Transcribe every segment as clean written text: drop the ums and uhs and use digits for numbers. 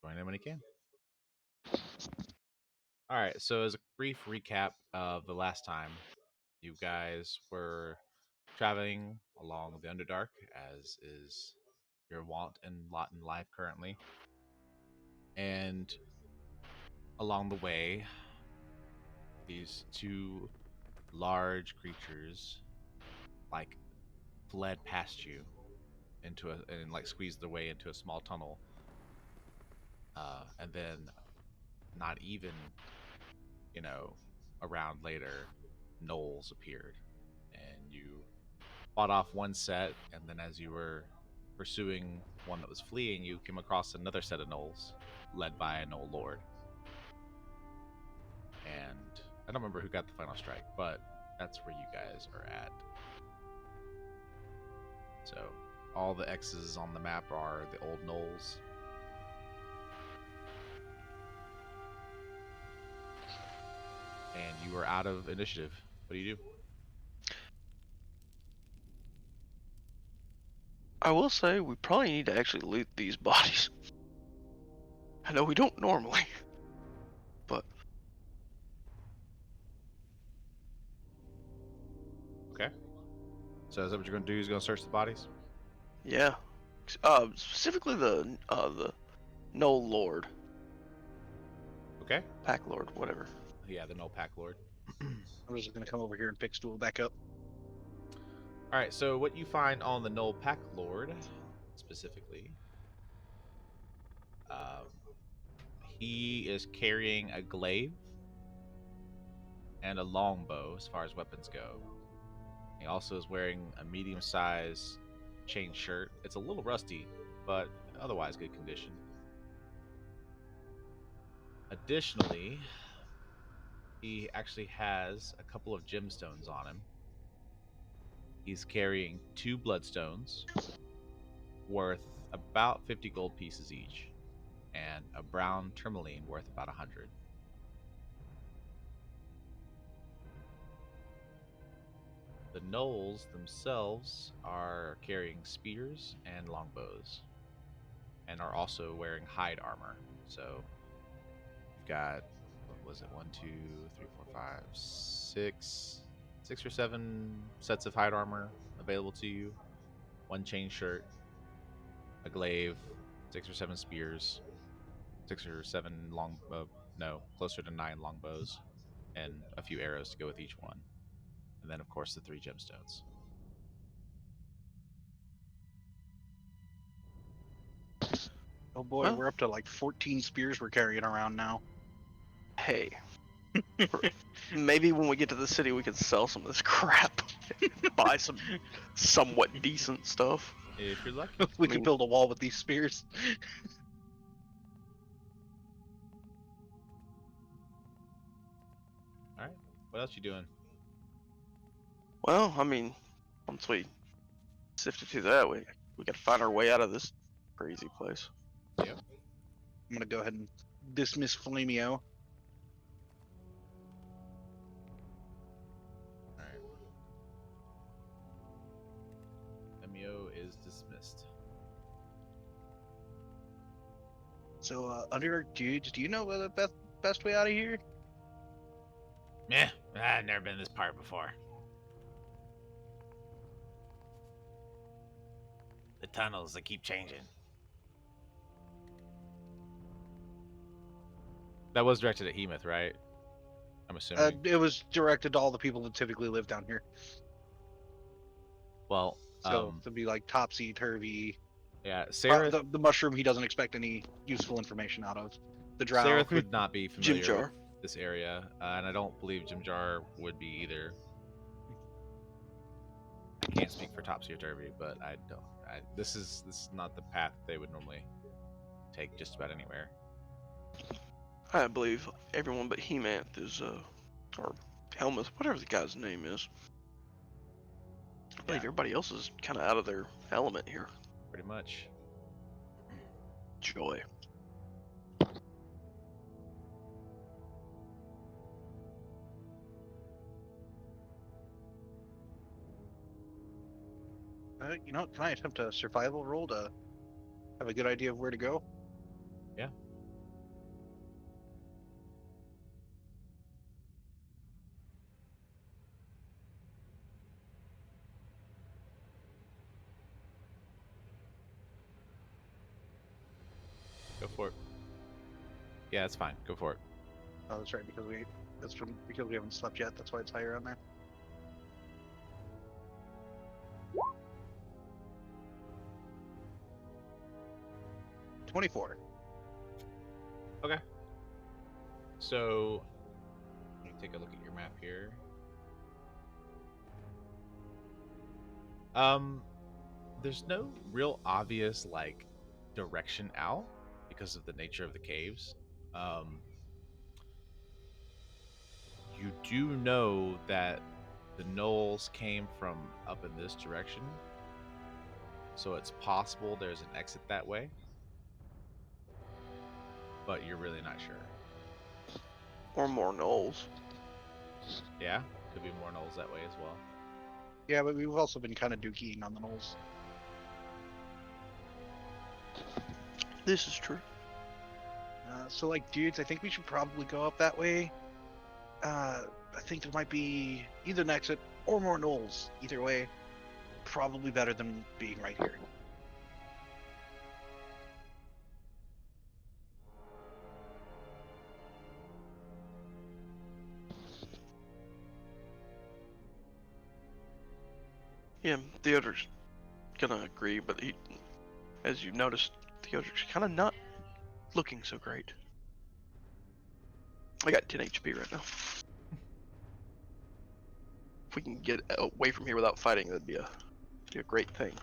Join him when he can. All right. So, as a brief recap of the last time, you guys were traveling along the Underdark, as is your wont and lot in life currently. And along the way, these two large creatures like fled past you into a and like squeezed their way into a small tunnel. And then not even, you know, around later, gnolls appeared, and you fought off one set, and then as you were pursuing one that was fleeing, you came across another set of gnolls, led by a gnoll lord. And I don't remember who got the final strike, but that's where you guys are at. So all the X's on the map are the old gnolls. And you are out of initiative. What do you do? I will say we probably need to actually loot these bodies. I know we don't normally, but Okay. So is that what you're going to do? Is going to search the bodies? yeah. Specifically the No Lord, Okay. Pack Lord, whatever. Yeah, the Gnoll Pack Lord. I'm just gonna come over here and pick Stool back up. All right. So what you find on the Gnoll Pack Lord, specifically, um, he is carrying a glaive and a longbow as far as weapons go. He also is wearing a medium-sized chain shirt. It's a little rusty, but otherwise good condition. Additionally, he actually has a couple of gemstones on him. He's carrying 2 bloodstones worth about 50 gold pieces each, and a brown tourmaline worth about 100. The gnolls themselves are carrying spears and longbows, and are also wearing hide armor. So you've got, what was it, 1, 2, 3, 4, 5, 6 or 7 sets of hide armor available to you. 1 chain shirt, a glaive, 6 or 7 spears, 6 or 7 long, no, closer to 9 longbows, and a few arrows to go with each one. And then, of course, the 3 gemstones. Oh boy, Well, we're up to like 14 spears we're carrying around now. hey, maybe when we get to the city we can sell some of this crap, buy some somewhat decent stuff. If you're lucky. We I could mean- build a wall with these spears. All right. What else you doing? Well, I mean, once we sifted through that, we got to find our way out of this crazy place. Yep. I'm gonna go ahead and dismiss Flamio. All right. Emio is dismissed. So, Underdark dudes, do you know the best way out of here? Meh. I've never been this part before. The tunnels, they keep changing. That was directed at Hemoth, right? I'm assuming. It was directed to all the people that typically live down here. Well, So it'd be like topsy turvy. yeah, Sarah. The mushroom he doesn't expect any useful information out of. The drow. Sarah would not be Jim familiar Jar. with this area, and I don't believe Jimjar would be either. I can't speak for Topsy or Turvy, but I don't. This is not the path they would normally take just about anywhere. I believe everyone but Hemanth is, or Helmuth, whatever the guy's name is. I believe Yeah. everybody else is kind of out of their element here. Pretty much. Joy. Can I attempt a survival roll to have a good idea of where to go? Yeah. Go for it. Yeah, it's fine. Go for it. Oh, that's right, because because we haven't slept yet. That's why it's higher on there. $24. Okay. So, let me take a look at your map here. There's no real obvious like direction out because of the nature of the caves. You do know that the gnolls came from up in this direction, so it's possible there's an exit that way, but you're really not sure. Or more gnolls. Yeah, could be more gnolls that way as well. Yeah, but we've also been kind of dookying on the gnolls. This is true. So, like, dudes, I think we should probably go up that way. I think there might be either an exit or more gnolls. Either way, probably better than being right here. Yeah, Theodoric's gonna agree, but he, as you noticed, Theodoric's kind of not looking so great. I got 10 HP right now. If we can get away from here without fighting, that'd be a great thing.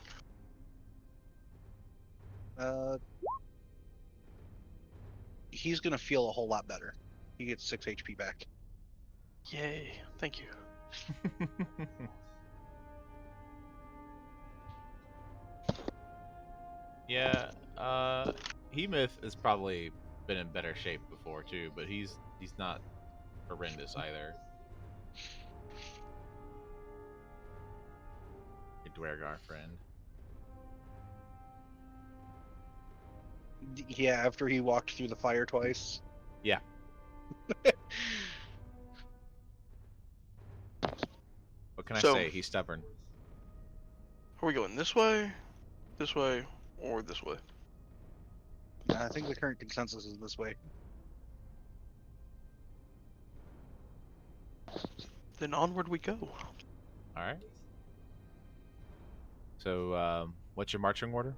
He's gonna feel a whole lot better. He gets 6 HP back. Yay! Thank you. Yeah, Hemoth has probably been in better shape before too, but he's not horrendous either. Your Dwergar friend. Yeah, after he walked through the fire twice. Yeah. What can I So- say? He's stubborn. Are we going this way, or this way? I think the current consensus is this way. Then onward we go. All right. So, what's your marching order?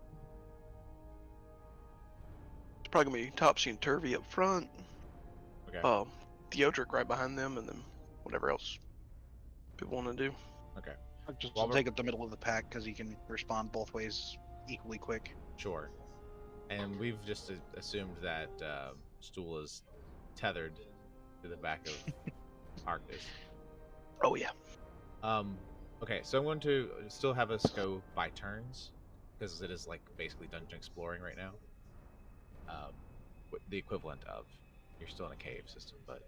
It's probably gonna be Topsy and Turvy up front. Okay. Theodric right behind them, and then whatever else people want to do. Okay. I'll just While we're- take up the middle of the pack because he can respond both ways equally quick. Sure. And we've just assumed that Stool is tethered to the back of Arctis. Oh yeah. Okay, so I'm going to still have us go by turns because it is like basically dungeon exploring right now. The equivalent of you're still in a cave system, but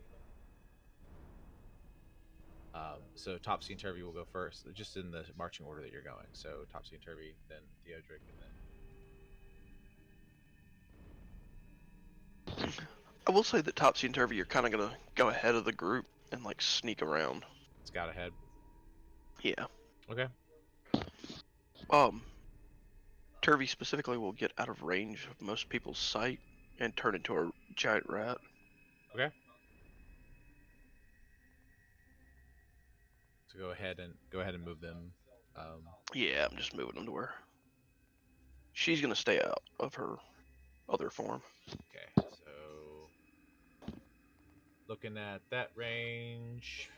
so Topsy and Turvy will go first, just in the marching order that you're going. So Topsy and Turvy, then Theodric, and then I will say that Topsy and Turvy are kind of gonna go ahead of the group and like sneak around. scout ahead. Yeah. Okay. Turvy specifically will get out of range of most people's sight and turn into a giant rat. Okay. So go ahead and move them. Yeah, I'm just moving them to where she's gonna stay out of her other form. Okay. So looking at that range.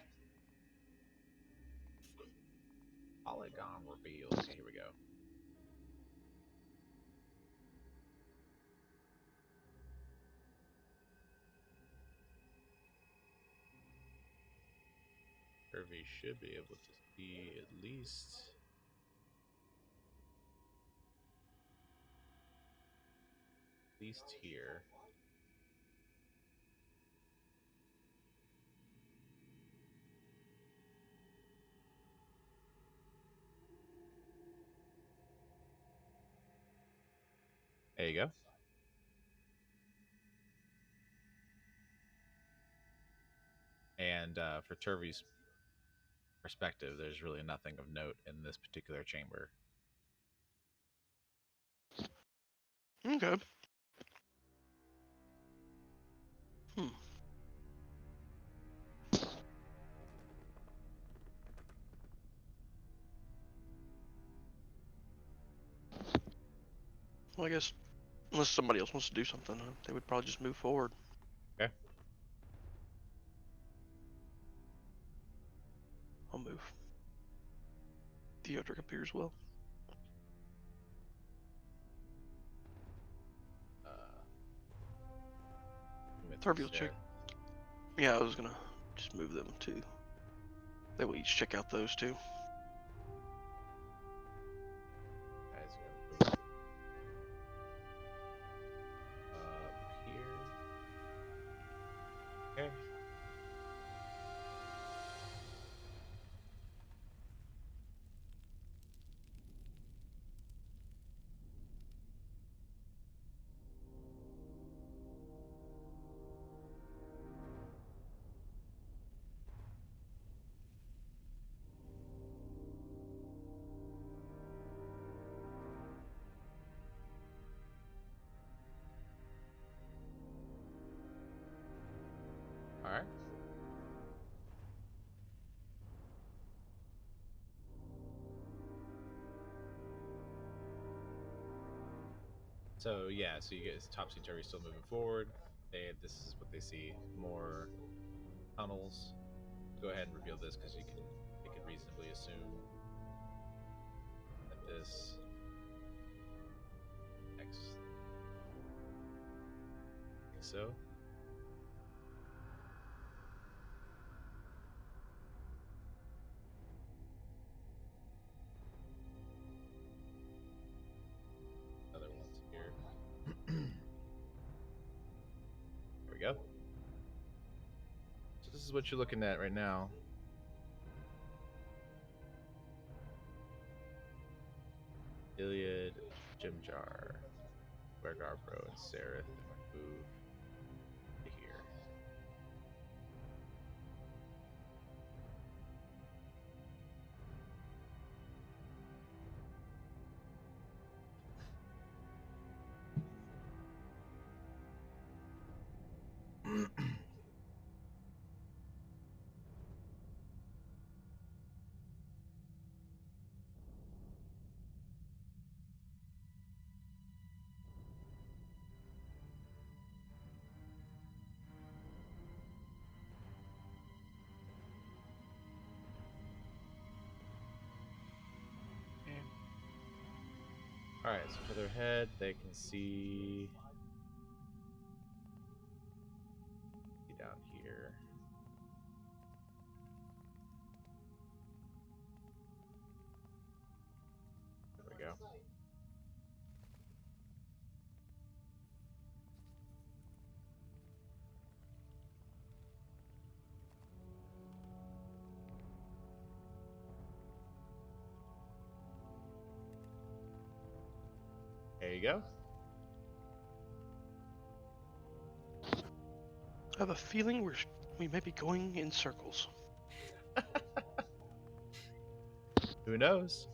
Polygon reveal. Okay, here we go. Turvy should be able to see at least here. There you go. And for Turvy's perspective, there's really nothing of note in this particular chamber. Okay. I guess unless somebody else wants to do something, they would probably just move forward. Okay. I'll move. Theodric appears well. Turby will check. Yeah, I was gonna just move them too. They will each check out those two. Guys, go up here. Okay. All right. So yeah, so you guys, Topsy Turvy still moving forward. This is what they see: more tunnels. Go ahead and reveal this because they can reasonably assume that this next. I think so. Other ones here. There we go. So this is what you're looking at right now. Iliad, Jimjar, Vergarbro, and Sereth, and move to here. Alright, so for their head, they can see down here. There we go. There you go. I have a feeling we may be going in circles. Who knows?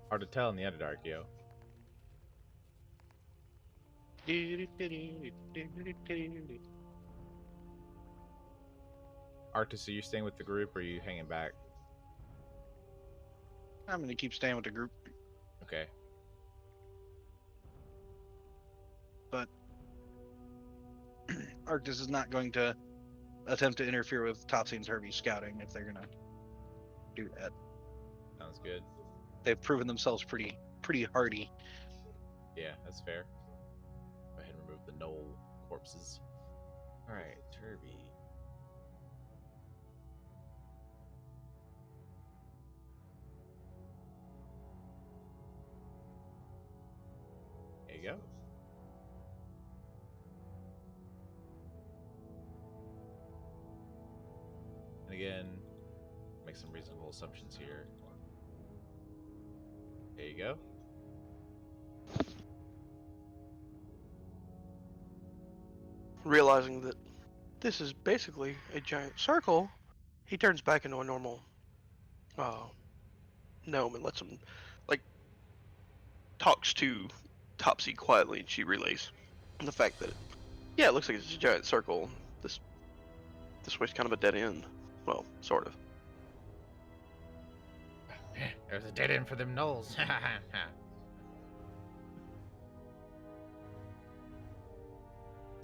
Hard to tell in the Underdark, yo. Arctis, are you staying with the group or are you hanging back? I'm gonna keep staying with the group, Okay. but Arctis is not going to attempt to interfere with Topsy and Turvy scouting if they're gonna do that. Sounds good. They've proven themselves pretty hardy. Yeah, that's fair. Go ahead and remove the knoll corpses. Alright, Turvy. There you go. And again, make some reasonable assumptions here. There you go. Realizing that this is basically a giant circle, he turns back into a normal gnome and lets him, like, talks to Topsy quietly, and she relays the fact that, yeah, it looks like it's a giant circle. This way's kind of a dead end. Well, sort of. There's a dead end for them gnolls.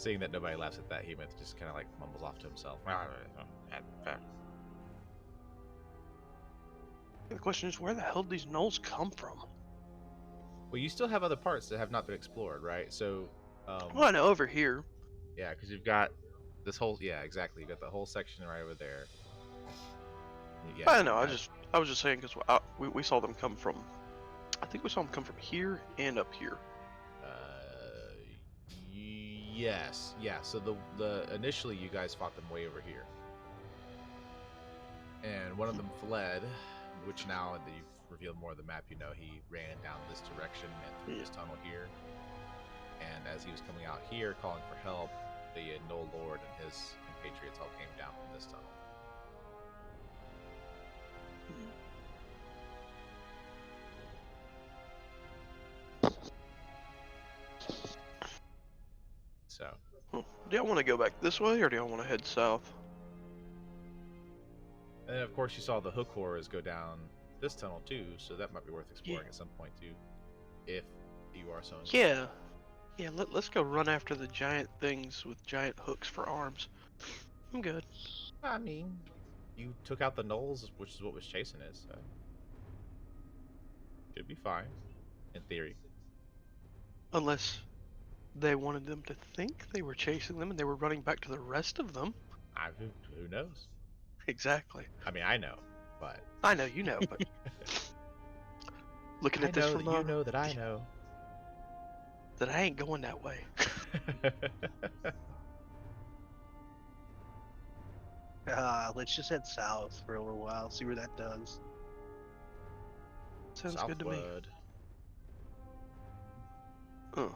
Seeing that nobody laughs at that, Hemoth just kind of like mumbles off to himself. The question is, where the hell did these gnolls come from? Well, you still have other parts that have not been explored, right? So, Well, I know over here. yeah, because you've got this whole, yeah, exactly. You got the whole section right over there. Yeah, I know. you I was just saying because we saw them come from. I think we saw them come from here and up here. Yes, yeah. So the initially you guys fought them way over here, and one of them fled, which now that you've revealed more of the map, you know he ran down this direction and through this tunnel here. And as he was coming out here, calling for help, the Gnoll Lord and his compatriots all came down from this tunnel. So, Do y'all want to go back this way, or do y'all want to head south? and then of course you saw the hook horrors go down this tunnel too, so that might be worth exploring at some point too, if you are so inclined. Yeah. Let's go run after the giant things with giant hooks for arms. I'm good. I mean, you took out the gnolls, which is what was chasing it, so should be fine, in theory. Unless they wanted them to think they were chasing them and they were running back to the rest of them. Who knows? Exactly. I mean, I know, but I know you know, but looking I at this know from that you know that I know. that I ain't going that way. Let's just head south for a little while, see where that does. Sounds good to me. Southwood. Oh.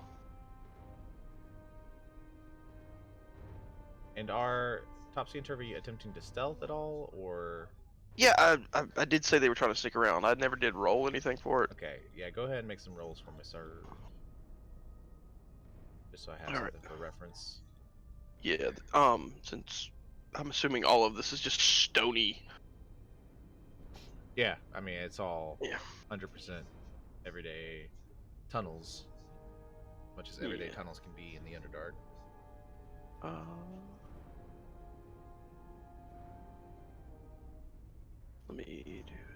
And are Topsy and Turvy attempting to stealth at all, or Yeah, I did say they were trying to stick around. I never did roll anything for it. okay? Yeah, go ahead and make some rolls for me, sir. Just so I have All right. something for reference. Yeah, since I'm assuming all of this is just stony. Yeah, I mean it's all Yeah. 100% everyday tunnels, much as everyday Yeah. tunnels can be in the Underdark. Let me do it.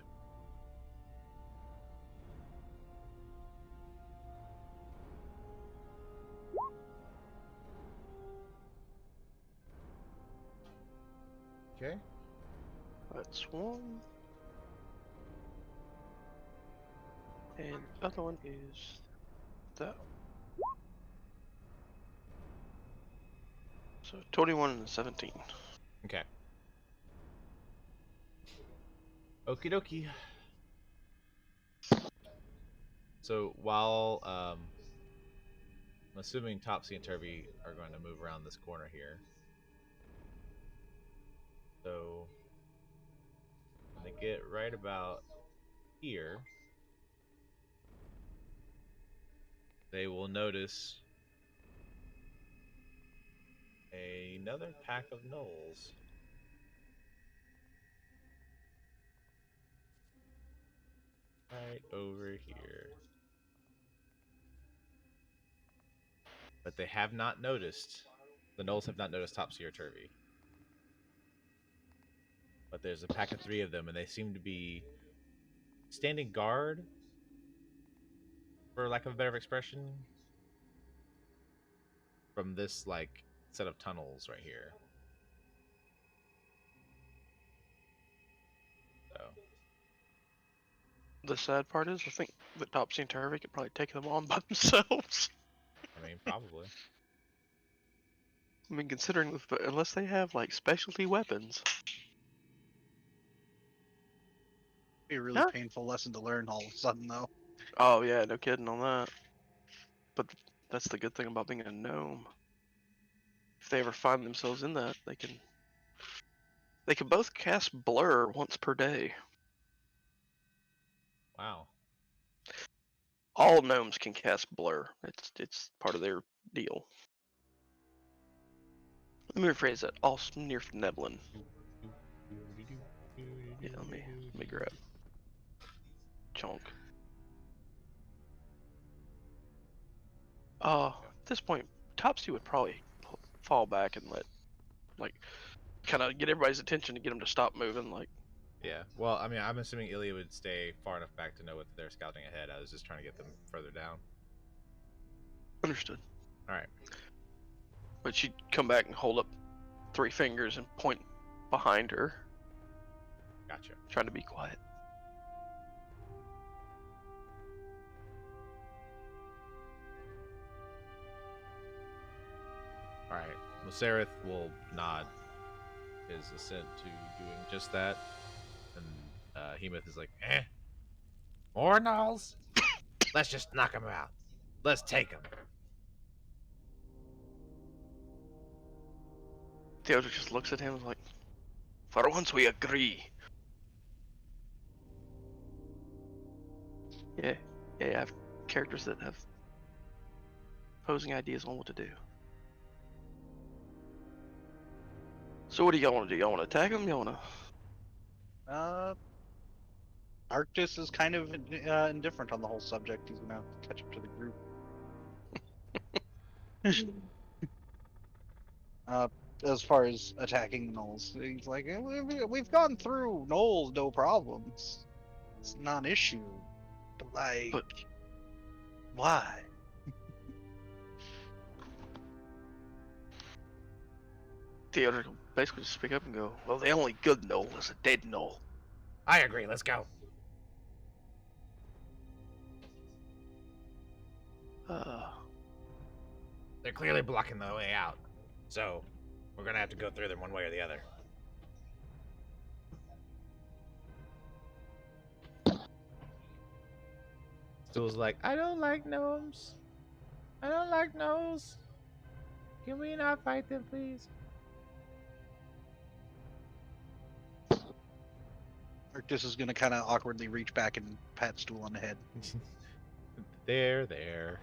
Okay. That's one. And the other one is that. So 21 and 17. Okay. Okie dokie. So while I'm assuming Topsy and Turvy are going to move around this corner here. So when they get right about here, they will notice another pack of gnolls. Right over here. But they have not noticed, the gnolls have not noticed Topsy or Turvy. But there's a pack of 3 of them, and they seem to be standing guard, for lack of a better expression, from this like set of tunnels right here. So The sad part is, I think that Topsy and Turvy could probably take them on by themselves. I mean, probably. I mean, considering unless they have like specialty weapons. Be a really Huh? painful lesson to learn all of a sudden, though. Oh yeah, no kidding on that. But that's the good thing about being a gnome. If they ever find themselves in that, they can both cast blur once per day. Wow. All gnomes can cast blur. It's part of their deal. Let me rephrase that. All Snirfneblin. Yeah, let me grab chunk. At this point, Topsy would probably fall back and like kind of get everybody's attention to get them to stop moving. Like, Yeah. Well, I mean, I'm assuming Ilya would stay far enough back to know what they're scouting ahead. I was just trying to get them further down. understood. All right. But she'd come back and hold up 3 fingers and point behind her, Gotcha. trying to be quiet. All right. Well, Sereth will nod his assent to doing just that, and Hemoth is like, "Eh, more nulls? Let's just knock him out. Let's take him." Theodore just looks at him and like, for once we agree. Yeah, I have characters that have opposing ideas on what to do. So what do y'all want to do? Y'all want to attack him? Y'all want to... Arctis is kind of indifferent on the whole subject. He's gonna have to catch up to the group. As far as attacking gnolls, he's like, we've gone through gnolls, no problems. It's not an issue. But like, But- why? Theodore will basically just speak up and go, well, the only good knoll is a dead knoll. I agree. Let's go. They're clearly blocking the way out, so we're gonna have to go through them one way or the other. Stool's like, I don't like gnomes. I don't like gnomes. Can we not fight them, please? Arctis is gonna kind of awkwardly reach back and pat Stool on the head. There.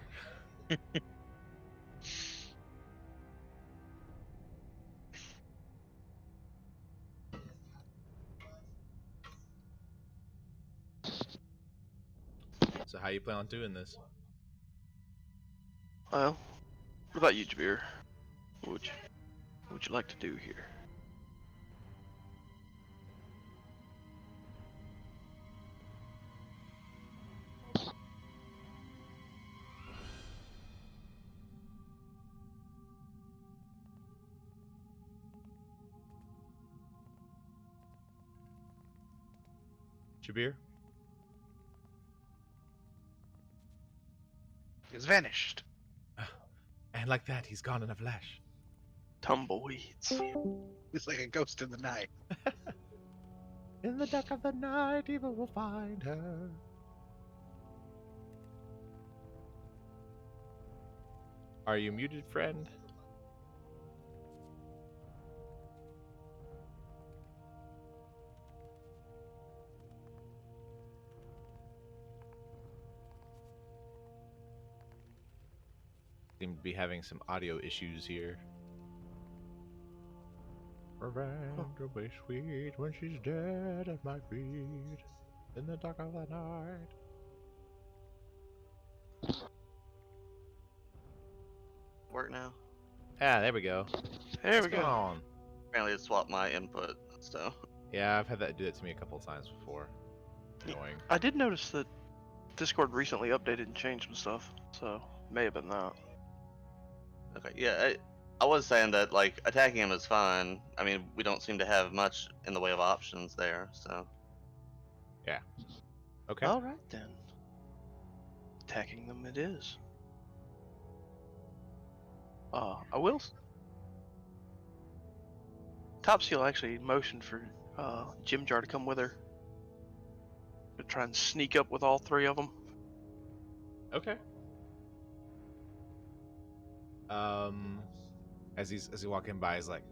So how you plan on doing this? Well, what about you, Jabir? What would you like to do here? Jabir? He's vanished. And like that, he's gone in a flash. Tumbleweeds. He's like a ghost in the night. In the dark of the night, evil will find her. Are you muted, friend? Seem to be having some audio issues here. Revenge will be sweet when she's dead at my feet. In the dark of the night. Work now. Ah, there we go. There What's we going go. on? Apparently, it swapped my input. So Yeah, I've had that do that to me a couple of times before. Annoying. I did notice that Discord recently updated and changed some stuff, so may have been that. okay, yeah. I was saying that like attacking him is fine. I mean, we don't seem to have much in the way of options there. So Okay. All right then. Attacking them it is. I will. Topsy will actually motion for Jim Jar to come with her. To try and sneak up with all 3 of them. Okay. As he's walking by, he's like,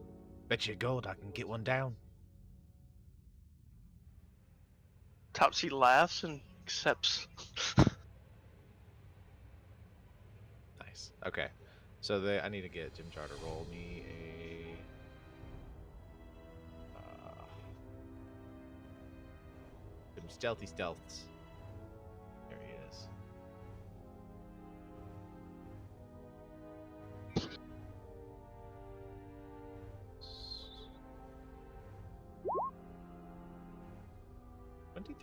"Bet you gold I can get one down." Topsy laughs and accepts. Nice. Okay. So I need to get Jim Jar to roll me a. Some stealthy stealths. There he is.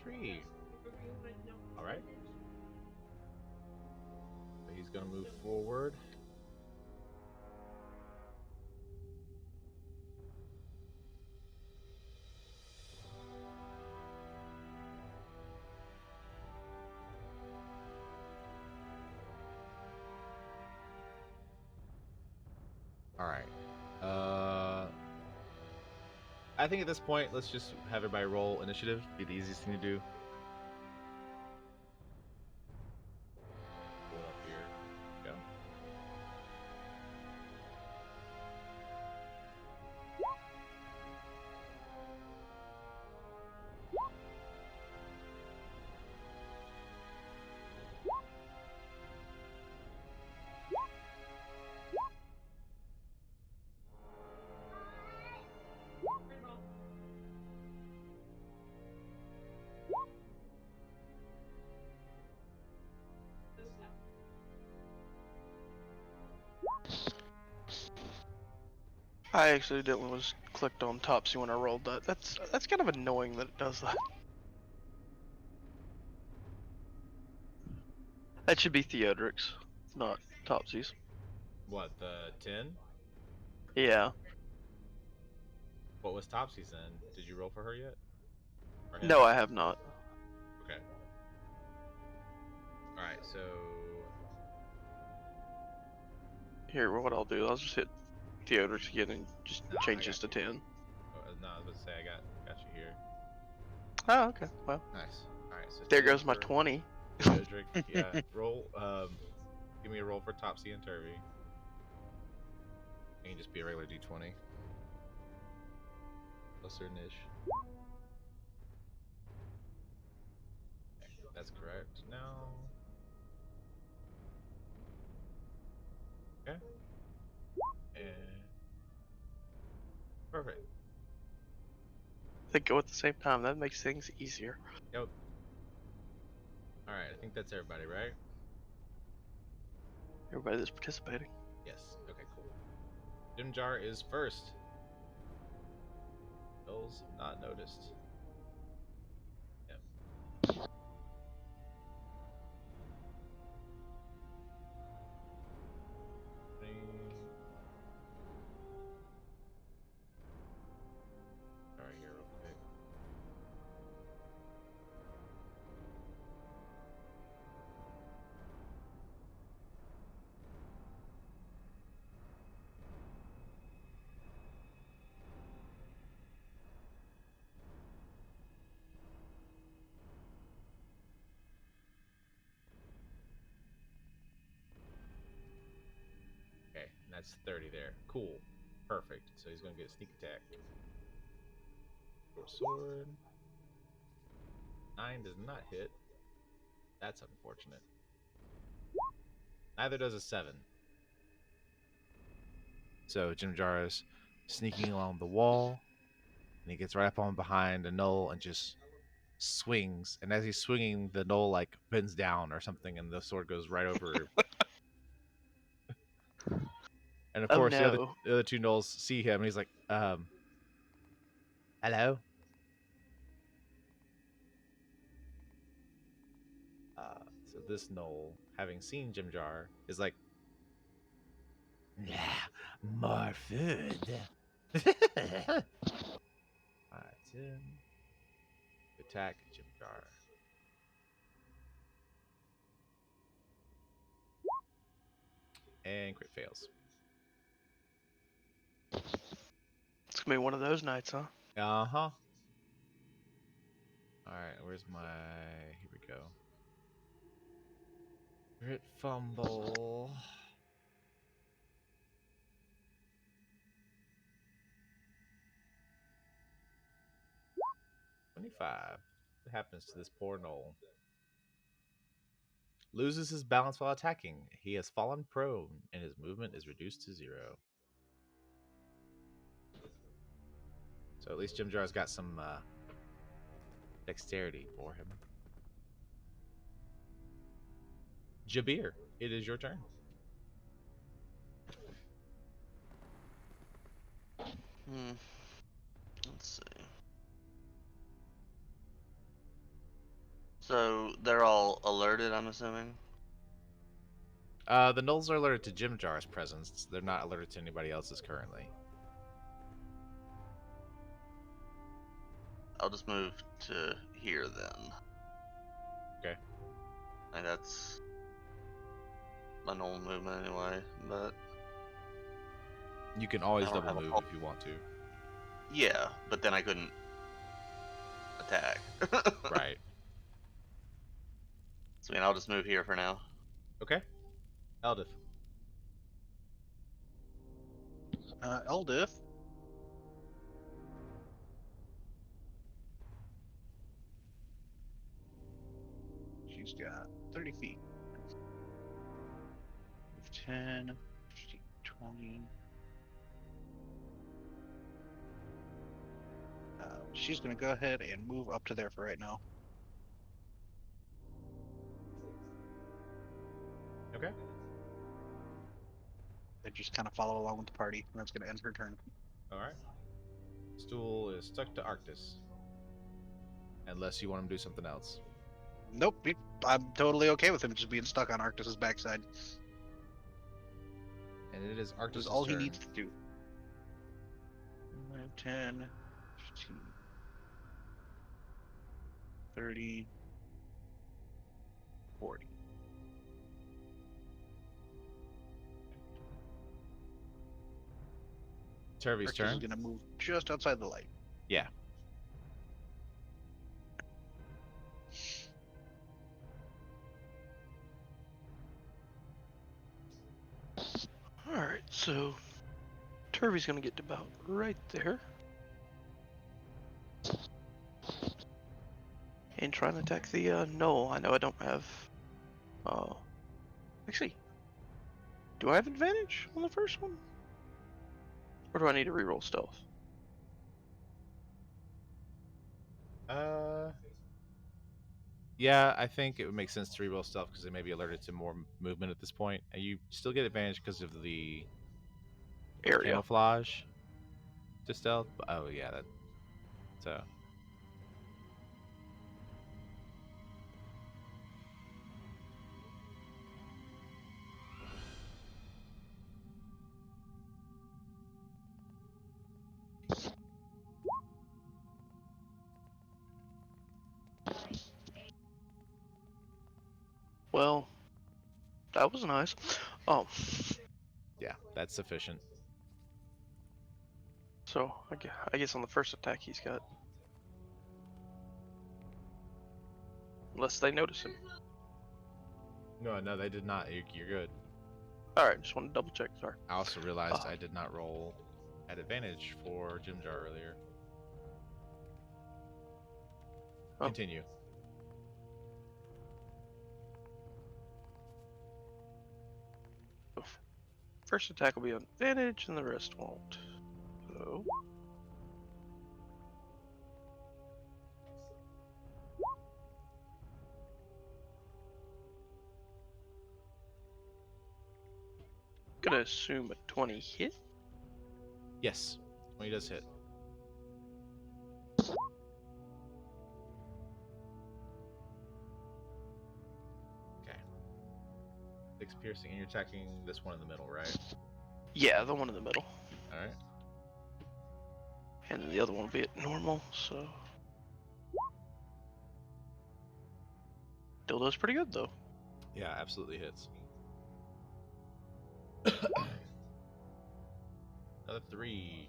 23. All right. So he's going to move forward. All right. I think at this point, let's just have everybody roll initiative. Be the easiest thing to do. Pull it up here. Go. I accidentally was clicked on Topsy when I rolled that. That's kind of annoying that it does that. That should be Theodric's, not Topsy's. What, the 10? Yeah. What was Topsy's then? Did you roll for her yet? Or him? No, I have not. Okay. Alright, so. Here, what I'll do, I'll just hit Theodric's again and just No, I change got this to you. 10. No, I was about to say, I got you here. Oh, okay. Well, Nice. Alright, so. there goes my for 20. Theodric, yeah. Roll. Give me a roll for Topsy and Turvy. It can just be a regular d20. Plus their niche. Okay, that's correct. Now. Okay. And. Perfect. They go at the same time. That makes things easier. Yep. Alright, I think that's everybody, right? Everybody that's participating. Yes. Okay, cool. Jim Jar is first. Bill's not noticed. Yep. Alright, here real quick. Okay, and that's 30 there. Cool. Perfect. So he's gonna get a sneak attack. Short sword. 9 does not hit. That's unfortunate. Neither does a 7. So Jim Jar is sneaking along the wall, and he gets right up on behind a knoll and just swings. And as he's swinging, the knoll like bends down or something, and the sword goes right over. And of Oh course, no. the other two gnolls see him, and he's like, hello. So this gnoll, having seen Jim Jar, is like, more food. 5, 10. Attack Jim Jar. And crit fails. It's gonna be one of those nights, huh? Uh-huh. Alright, where's my... Here we go. Crit fumble. $25. What happens to this poor gnoll? Loses his balance while attacking. He has fallen prone, and his movement is reduced to 0. So at least Jim Jar's got some dexterity for him. Jabir, it is your turn. Hmm. Let's see. So they're all alerted, I'm assuming. The Gnolls are alerted to Jim Jar's presence. They're not alerted to anybody else's currently. I'll just move to here then. Okay. And that's my normal movement anyway, but You can always I don't double have a move whole- if you want to. yeah, but then I couldn't attack. Right. So I mean, I'll just move here for now. Okay. Eldith. Eldith. She's got 30 feet. 10, 15, 20. She's going to go ahead and move up to there for right now. Okay. And just kind of follow along with the party, and that's going to end her turn. All right. Stool is stuck to Arctis. Unless you want him to do something else. Nope, I'm totally okay with him just being stuck on Arctis's backside. And it is This Arctis' is all he turn. needs to do. 5, 10, 15, 30, 40. Turvey's Arctis is turn. going to move just outside the light. Yeah. Alright, so Turvey's gonna get to about right there. And try and attack the Knoll. I know I don't have actually, do I have advantage on the first one? Or do I need to reroll stealth? Yeah, I think it would make sense to reroll stealth because they may be alerted to more movement at this point. And you still get advantage because of the Area. camouflage to stealth. Oh yeah, that. So. Well, that was nice. Oh, Yeah, that's sufficient. so I guess on the first attack he's got. Unless they notice him. No, they did not. You're good. Alright, just want to double check. Sorry. I also realized Ah. I did not roll at advantage for Jim Jar earlier. Oh. Continue. First attack will be on advantage, and the rest won't. So. Gonna assume a 20 hit. Yes, when he does hit. Okay. 6 piercing, and you're attacking this one in the middle, right? Yeah, the one in the middle. All right. And then the other one will be at normal, so. Still does pretty good, though. Yeah, absolutely hits. Another 3.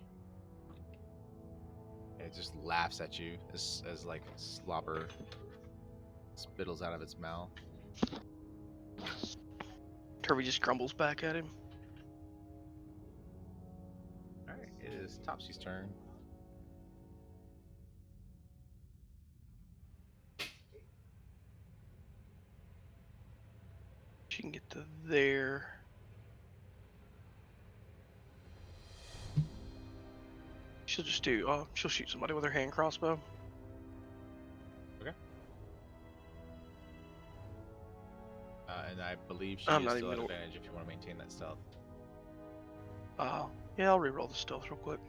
And it just laughs at you as like slobber spittles out of its mouth. Turvey just grumbles back at him. All right, it is Topsy's turn. She can get to there. She'll just do, she'll shoot somebody with her hand crossbow. And I believe she I'm is not still at even- advantage if you want to maintain that stealth. Yeah, I'll reroll the stealth real quick.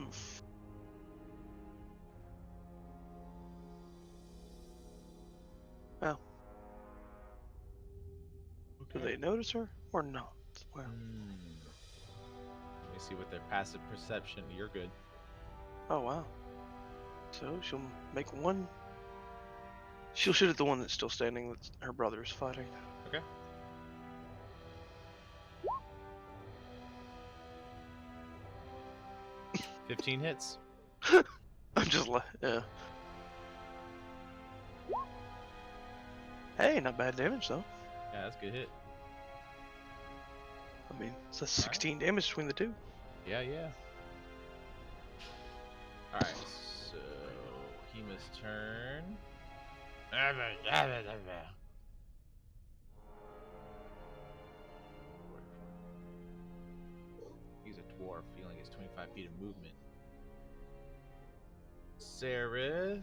Oof. Well, do they notice her or not? Well, Let me see what their passive perception. You're good. oh wow. So she'll make one. She'll shoot at the one that's still standing. That her brother is fighting. Okay. $15 hits. I'm just like, yeah. Hey, not bad damage though. Yeah, that's a good hit. I mean, it's a 16 damage between the two. Yeah, yeah. Alright, so Hima's turn. He's a dwarf, he only gets 25 feet of movement. Seraph.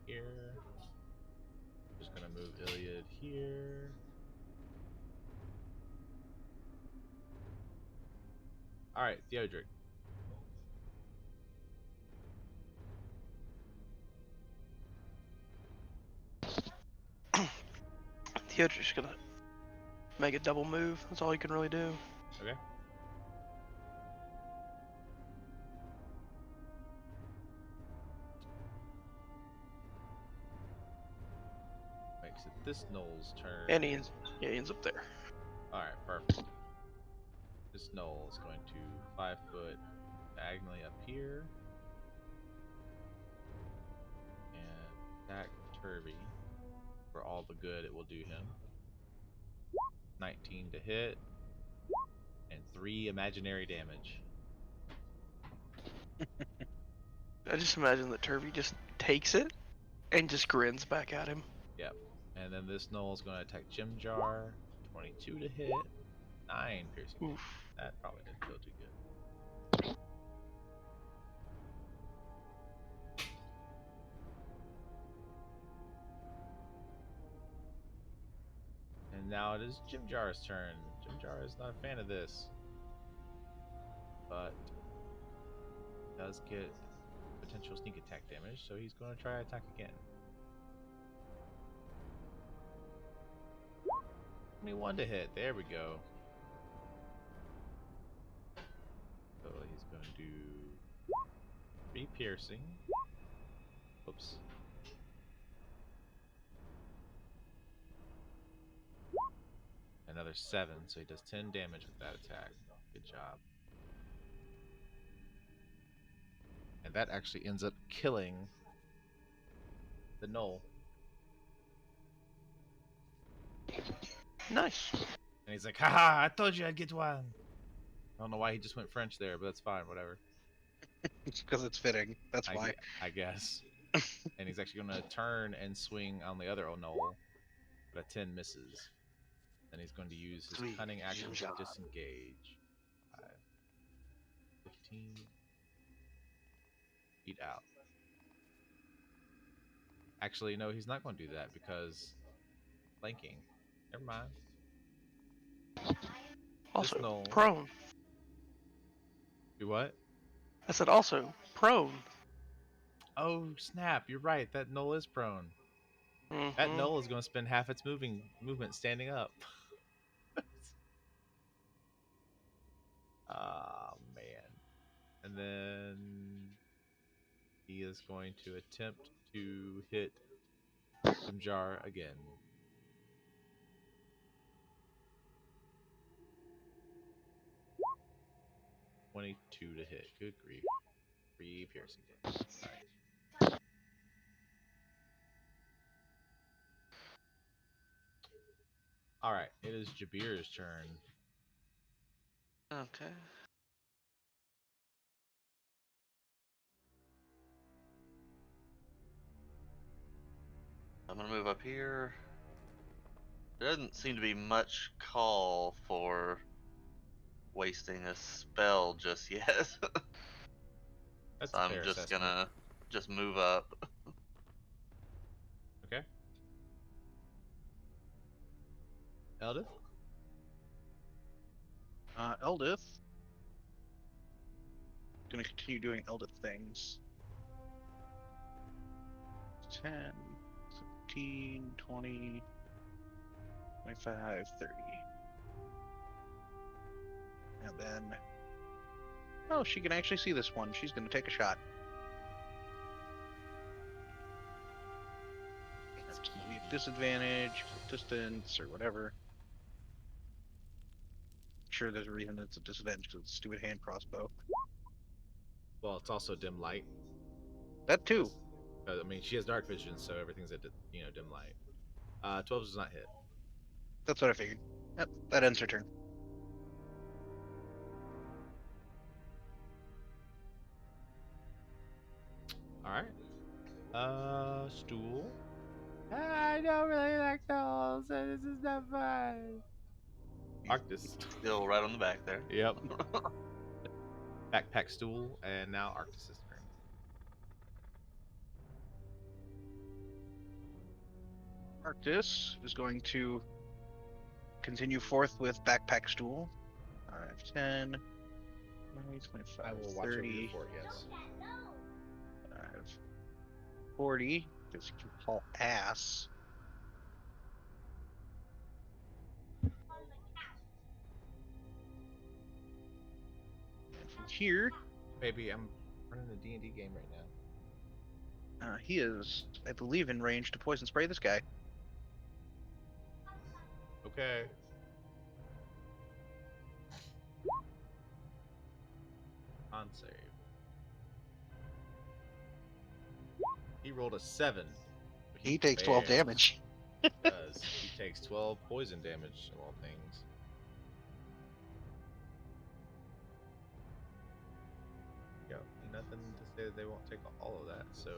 Here. Just gonna move Iliad here. Alright, Theodric. Theodore's just gonna make a double move. That's all he can really do. Okay. Makes it this Knoll's turn. And he ends up there. Alright, perfect. This Knoll is going to 5 foot diagonally up here. And attack Turvy for all the good it will do him. 19 to hit. And 3 imaginary damage. I just imagine that Turvy just takes it and just grins back at him. Yep. And then this Knoll is going to attack Jimjar. 22 to hit. 9 piercing damage. Oof. That probably didn't feel too good. And now it is Jimjar's turn. Jimjar is not a fan of this, but does get potential sneak attack damage, so he's going to try attack again. 21 to hit. There we go. So he's going to do 3 piercing. Oops. Another 7, so he does 10 damage with that attack. Good job. And that actually ends up killing the Knoll. Nice. And he's like, haha, I told you I'd get one. I don't know why he just went French there, but that's fine, whatever. It's because it's fitting. That's why. I guess. And he's actually going to turn and swing on the other Knoll, but a 10 misses. Then he's going to use his Sweet cunning action to job. disengage. 5, 15 feet out. Actually, no, he's not going to do that because flanking. Never mind. Also Knoll. prone. Do what? I said also prone. Oh, snap. You're right. That Knoll is prone. That Mhm. Knoll is going to spend half its movement standing up. Oh, man. And then he is going to attempt to hit Jimjar again. $22 to hit. Good grief. 3 piercing damage. Alright. Alright, it is Jabir's turn. Okay. I'm gonna move up here. There doesn't seem to be much call for wasting a spell just yet. That's So a I'm fair just assessment. gonna move up. Okay. Eldith? Eldith. Gonna continue doing Eldith things. 10, 15, 20, 25, 30. And then... Oh, she can actually see this one. She's gonna take a shot. That's gonna be a disadvantage, distance, or whatever. Sure, there's a reason it's a disadvantage because it's a stupid hand crossbow. Well, it's also dim light. That too. I mean, she has dark vision, so everything's at dim light. 12 does not hit. That's what I figured. Yep, that ends her turn. All right. Stool. I don't really like those, so this is not fun. Arctis. Still right on the back there. Yep. Backpack stool, and now Arctis' turn. Arctis is going to continue forth with backpack stool. 5, 10, 25, I will watch over 30, you for it, yes. 5, 40, because you can haul ass. And from here, Baby, I'm running a D&D game right now. he is, I believe, in range to poison spray this guy. Okay. On save. He rolled a 7. but He takes 12 failed. damage. Does. He takes 12 poison damage of all things. Yep, nothing to say that they won't take all of that, so...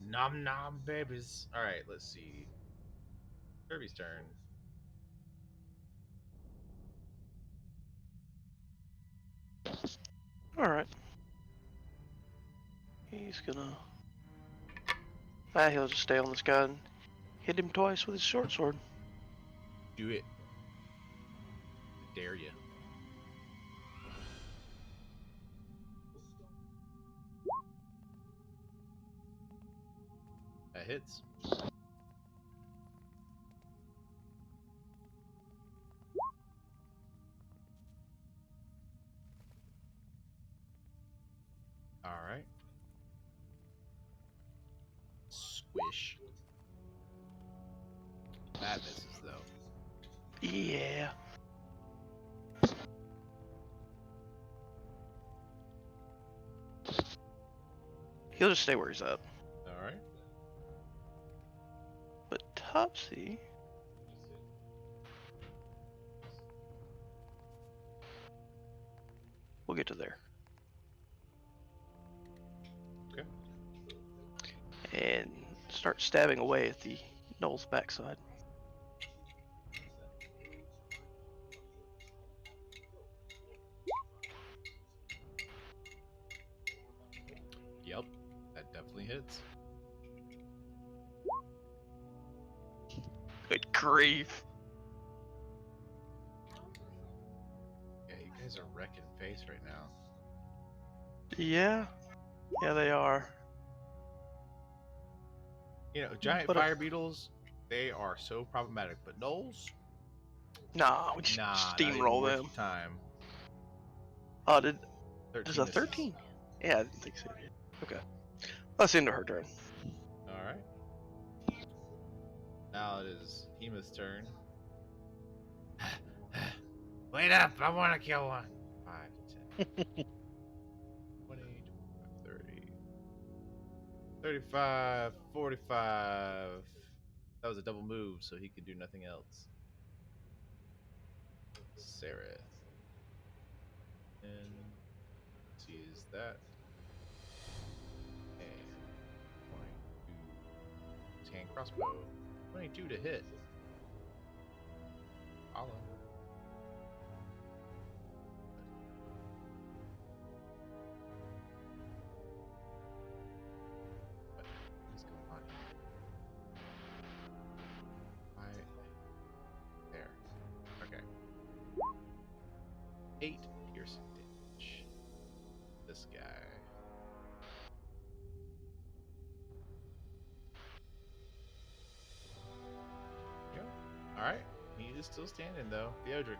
Nom nom babies. Alright, let's see. Kirby's turn. Alright. He's gonna... he'll just stay on this guy and hit him twice with his short sword. Do it. Dare you. That hits. Alright. Squish. That misses, though. Yeah. He'll just stay where he's at. Alright. But Topsy... We'll get to there. Okay. And start stabbing away at the Knoll's backside. Yep. That definitely hits. Good grief. Yeah, you guys are wrecking face right now. Yeah. Yeah, they are. You know, giant But, fire beetles, they are so problematic, but gnolls, Nah, we just nah, not steamroll even worth them. your time. Oh, did 13 is a misses. 13? Yeah, I didn't think so. Okay. That's into her turn. Alright. Now it is Hima's turn. Wait up, I want to kill one. 5, 10, 20, 25, 30, 35, 45. That was a double move, so he could do nothing else. Sereth. And sees that. And 22. Hand crossbow. 22 to hit. Follow. What is going on here? Right there. Okay. is still standing though. Theodric.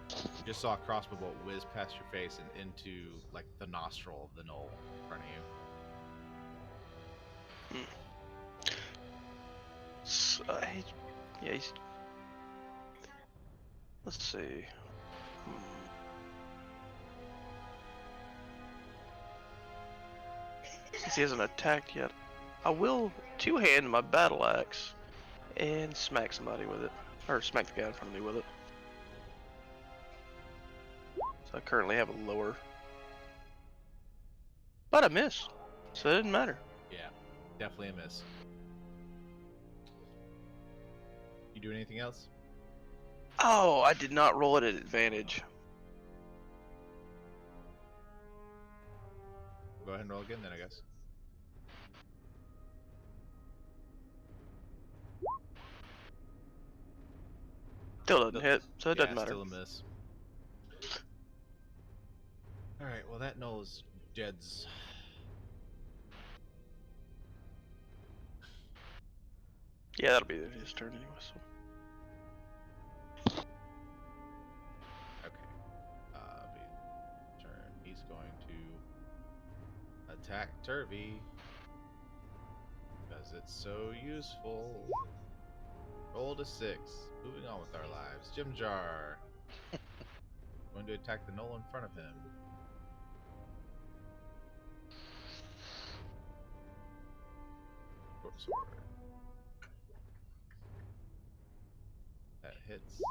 You just saw a crossbow bolt whiz past your face and into like the nostril of the knoll in front of you. So, yeah, let's see. Since he hasn't attacked yet, I will two-hand my battle axe and smack somebody with it, or smack the guy in front of me with it. So I currently have a lower, but I miss, so it didn't matter. Yeah, definitely a miss. You do anything else? Oh, I did not roll it at advantage. Go ahead and roll again then, I guess. Still doesn't hit, so it doesn't matter. Still a miss. Alright, well that knows Jed's. Yeah, that'll be his turn anyway. So. Okay. Turn. He's going to attack Turvy because it's so useful. Roll to 6. Moving on with our lives. Jim Jar. Going to attack the knoll in front of him. Short sword. That hits.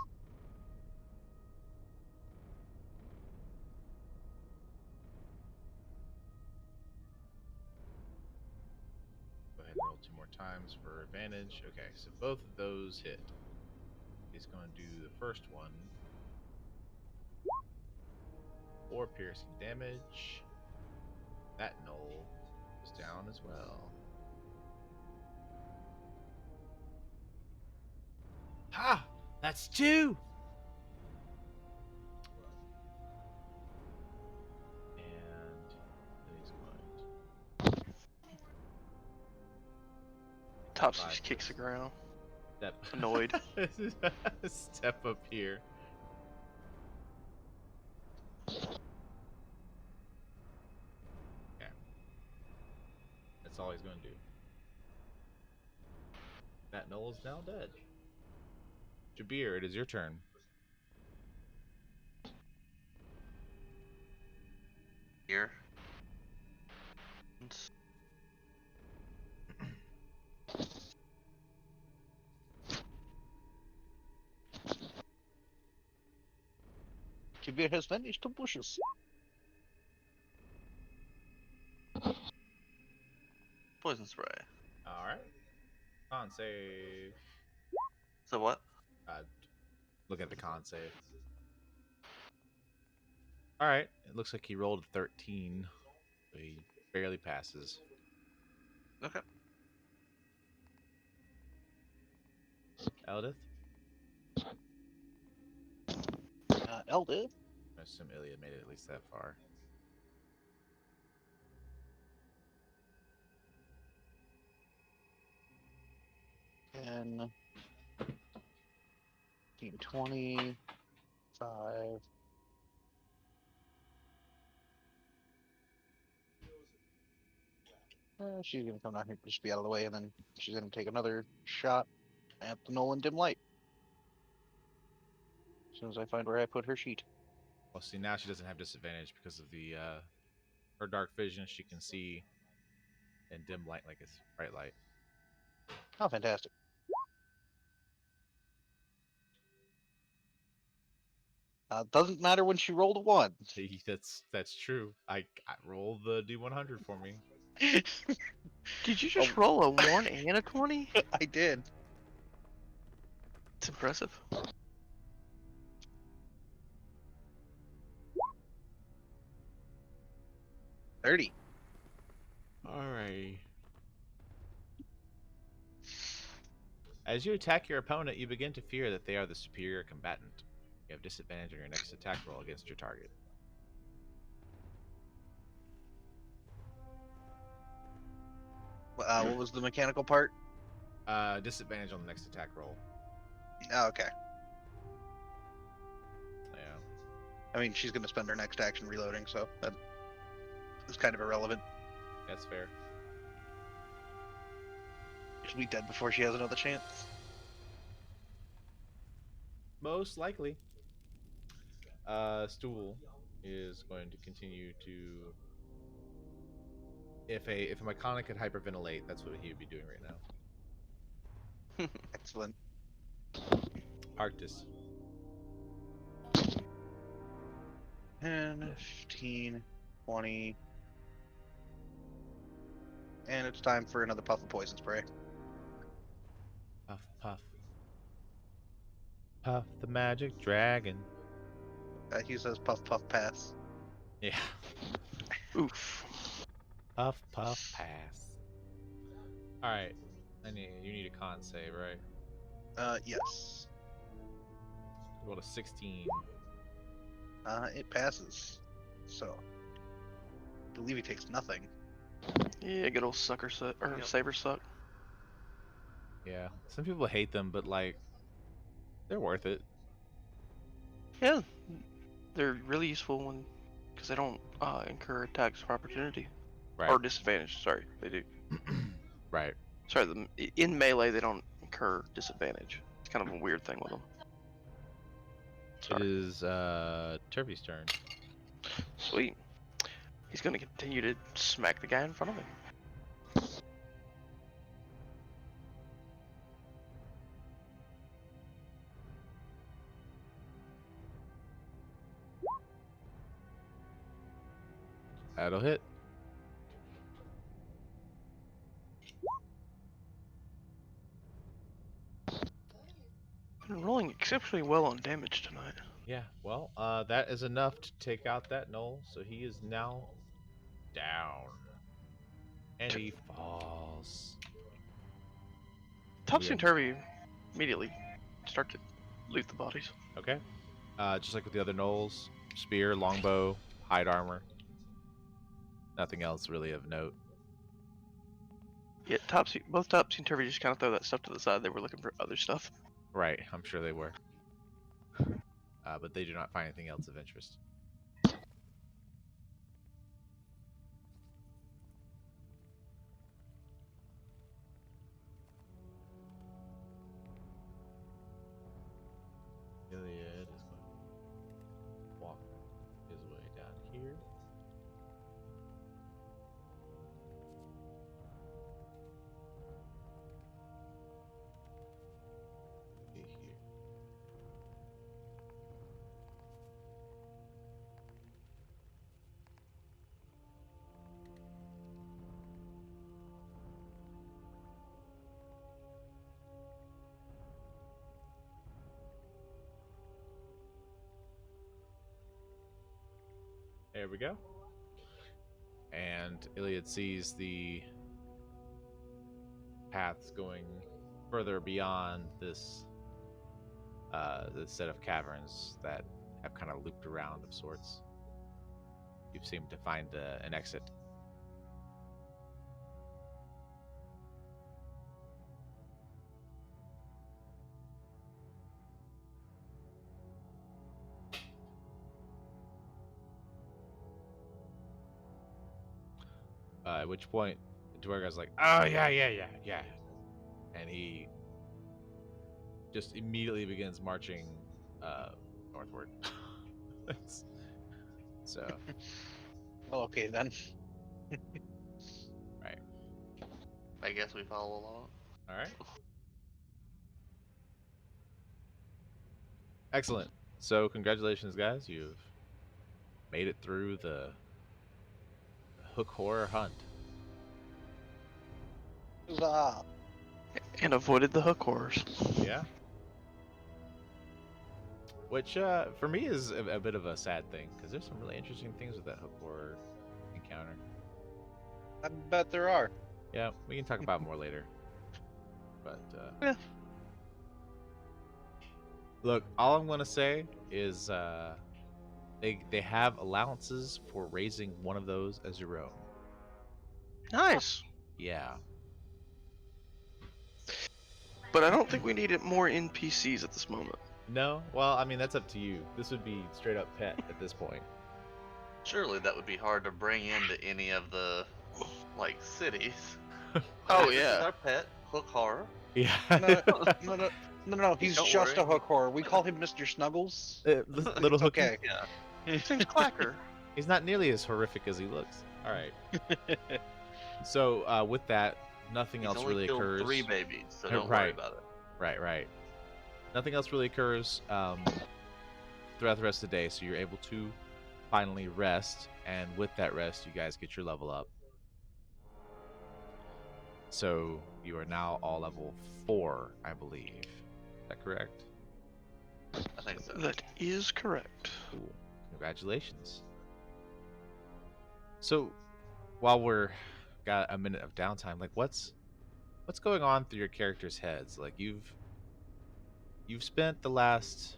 Go ahead and roll 2 more times for advantage. Okay, so both of those hit. He's going to do the first one. 4 piercing damage. That knoll is down as well. Ha! That's 2! And he's going Topsy Five just kicks the ground. step Annoyed. step up here. Okay. That's all he's going to do. That knoll is now dead. Jabir, it is your turn. Here. Kabir has vanished to bushes. Poison spray. Alright. Con save. So what? Look at the con save. Alright. It looks like he rolled a 13. So he barely passes. Okay. Eldith? Eldith. I assume Ilya made it at least that far. And 20, 5. She's gonna come down here, just be out of the way, and then she's gonna take another shot at the Nolan dim light. As soon as I find where I put her sheet. Well, see, now she doesn't have disadvantage because of the her dark vision. She can see in dim light like it's bright light. Oh, fantastic. Doesn't matter when she rolled a 1. That's true. I roll the D100 for me. Did you just roll a 1 and a 20? I did. It's impressive. $30. Alright. As you attack your opponent, you begin to fear that they are the superior combatant. You have disadvantage on your next attack roll against your target. What was the mechanical part? Disadvantage on the next attack roll. Oh, okay. Yeah. I mean, she's gonna spend her next action reloading, so that is kind of irrelevant. That's fair. She'll be dead before she has another chance. Most likely. Stool is going to continue to. If a Myconic could hyperventilate, that's what he would be doing right now. Excellent. Arctis. 10, 15, 20. And it's time for another puff of poison spray. Puff, puff. Puff the magic dragon. He says puff, puff, pass. Yeah. Oof. Puff, puff, pass. Alright. You need a con save, right? Yes. Roll a 16. It passes. So, I believe he takes nothing. Yeah, good old sucker suck or Yep. saber suck. Yeah. Some people hate them, but like, they're worth it. Yeah, they're really useful when because they don't incur attacks of opportunity Right. or disadvantage. Sorry, they do. Right. Sorry, in melee they don't incur disadvantage. It's kind of a weird thing with them. It Sorry. is Turvey's turn. Sweet. He's gonna continue to smack the guy in front of him. That'll hit. Been rolling exceptionally well on damage tonight. Yeah, well, that is enough to take out that knoll, so he is now down. And he falls. Topsy Yeah. and Turvy immediately start to loot the bodies. Okay. Just like with the other knolls, spear, longbow, hide armor. Nothing else really of note. Yeah, both Topsy and Turvy just kind of throw that stuff to the side. They were looking for other stuff. Right, I'm sure they were. But they do not find anything else of interest. Iliad is going to walk his way down here. See here. There we go. And Iliad sees the paths going further beyond this set of caverns that have kind of looped around of sorts. You seem to find an exit. At which point, Dwerga's like, "Oh yeah, and he just immediately begins marching northward. So, Well, okay then. right, I guess we follow along. all right, excellent. So, congratulations, guys! You've made it through the Hook Horror Hunt. Huzzah! And avoided the hook horrors. Yeah. Which, for me, is a bit of a sad thing, because there's some really interesting things with that Hook Horror encounter. I bet there are. Yeah, we can talk about more later. But, Yeah. Look, all I'm going to say is they have allowances for raising one of those as your own. Nice. Yeah. But I don't think we need more NPCs at this moment. No? Well, I mean, that's up to you. This would be straight up pet at this point. Surely that would be hard to bring into any of the like cities. Oh, This is yeah. our pet, Hook Horror. Yeah. No. He's Don't just worry. a hook horror. We call him Mr. Snuggles. Little It's hooky. okay. Yeah. His name's Clacker. He's not nearly as horrific as he looks. All right. So with that, nothing He's else only really killed occurs. 3 babies, so Oh, don't worry right. about it. Right. Nothing else really occurs throughout the rest of the day, so you're able to finally rest, and with that rest, you guys get your level up. So you are now all level 4, I believe. Is that correct? I think so. That is correct. Cool. Congratulations. So while we're got a minute of downtime, like what's going on through your characters' heads? Like you've spent the last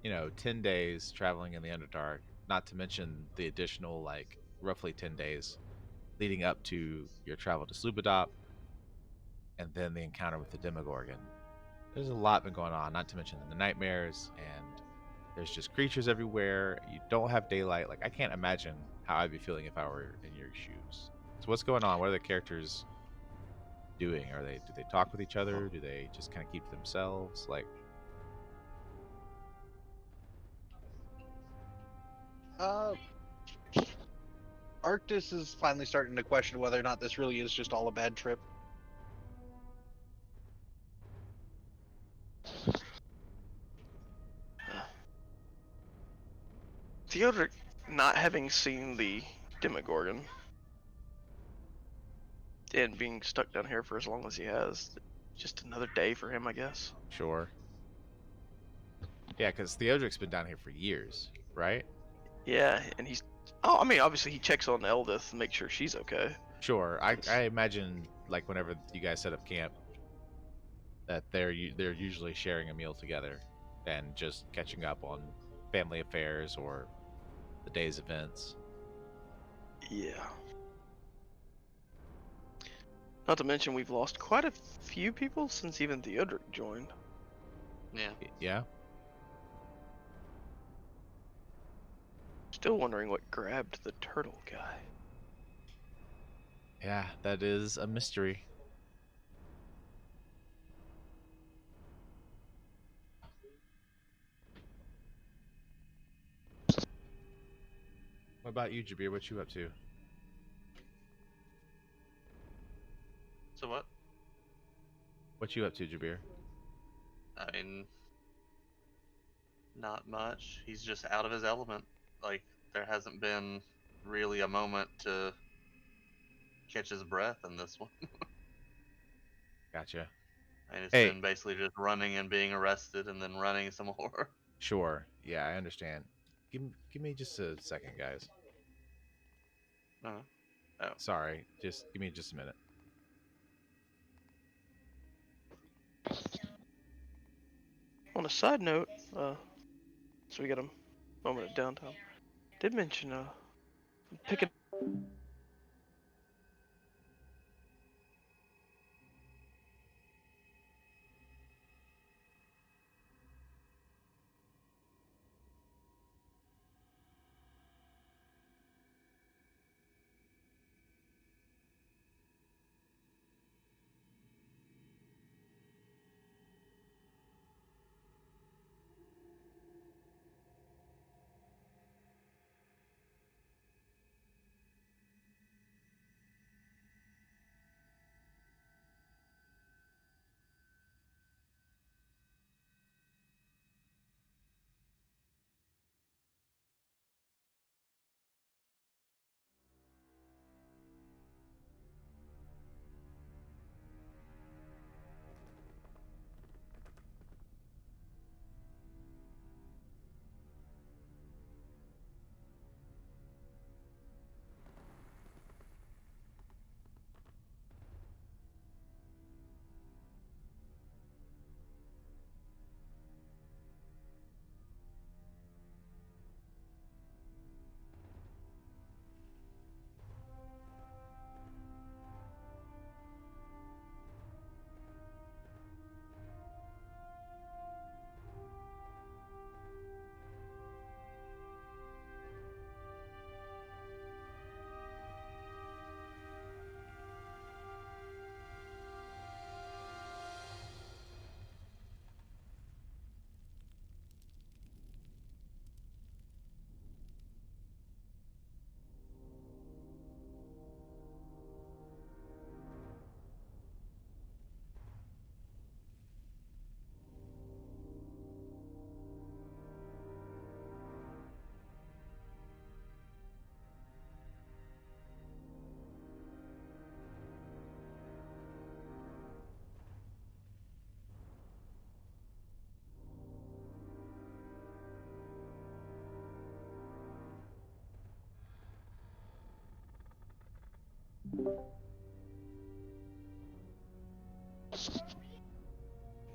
10 days traveling in the Underdark, not to mention the additional like roughly 10 days leading up to your travel to Slubadop and then the encounter with the Demogorgon. There's a lot been going on, not to mention the nightmares, and there's just creatures everywhere. You don't have daylight. Like I can't imagine how I'd be feeling if I were in your shoes. So what's going on? What are the characters doing? Do they talk with each other? Do they just kind of keep to themselves? Like Arctis is finally starting to question whether or not this really is just all a bad trip. Theodoric, not having seen the Demogorgon and being stuck down here for as long as he has, just another day for him, I guess. sure. Yeah, because Theodric's been down here for years, right? Yeah, and he's. Oh, I mean, obviously he checks on Eldith and makes sure she's okay. Sure. I imagine like whenever you guys set up camp that they're usually sharing a meal together and just catching up on family affairs or the day's events. Yeah. Not to mention we've lost quite a few people since even Theodoric joined. Yeah. Yeah. Still wondering what grabbed the turtle guy. Yeah, that is a mystery. What about you, Jabir? What you up to? So what? What you up to, Jabir? I mean, not much. He's just out of his element. Like, there hasn't been really a moment to catch his breath in this one. Gotcha. And it's Hey. been basically just running and being arrested and then running some more. Sure. Yeah, I understand. Give me just a second, guys. Oh. Sorry. Just give me just a minute. On a side note, so we got a moment of downtime. Did mention picking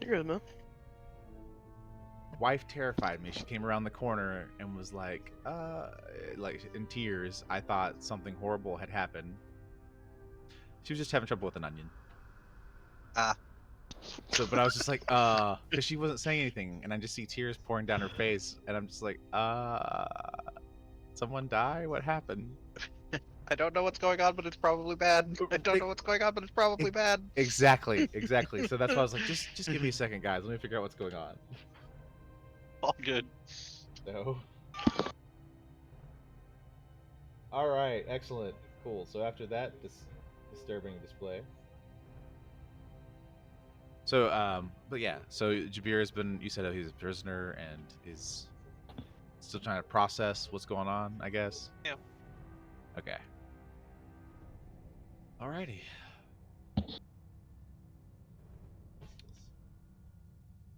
You're good, man. Wife terrified me. She came around the corner and was like in tears. I thought something horrible had happened. She was just having trouble with an onion. Ah. So, but I was just like, because she wasn't saying anything, and I just see tears pouring down her face, and I'm just like, someone die? What happened? I don't know what's going on, but it's probably bad. I don't know what's going on, but it's probably bad. Exactly. So that's why I was like, just give me a second, guys. Let me figure out what's going on. All good. So. All right, excellent, cool. So after that, disturbing display. So, but yeah, so Jabir has been. You said he's a prisoner and is still trying to process what's going on, I guess. Yeah. Okay. Alrighty.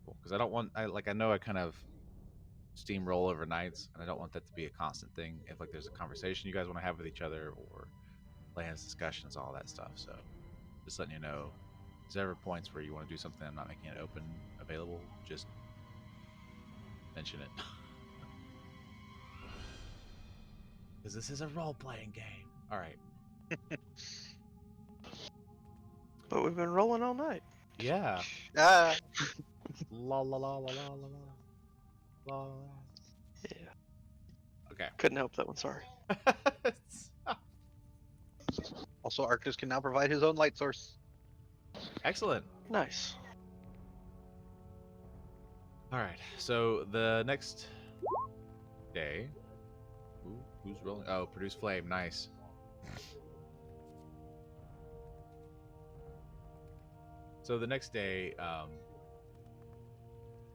Cool. Because I don't want. I know I kind of steamroll over nights, and I don't want that to be a constant thing. If like there's a conversation you guys want to have with each other, or plans, discussions, all that stuff. So, just letting you know. Is there ever points where you want to do something I'm not making it open available? Just mention it. Because this is a role-playing game. All right. But we've been rolling all night. Yeah. Ah. La la la la la la la la. Yeah. Okay. Couldn't help that one. Sorry. Also, Arctis can now provide his own light source. Excellent. Nice. All right. So the next day. Ooh, who's rolling? Oh, produce flame. Nice. So the next day,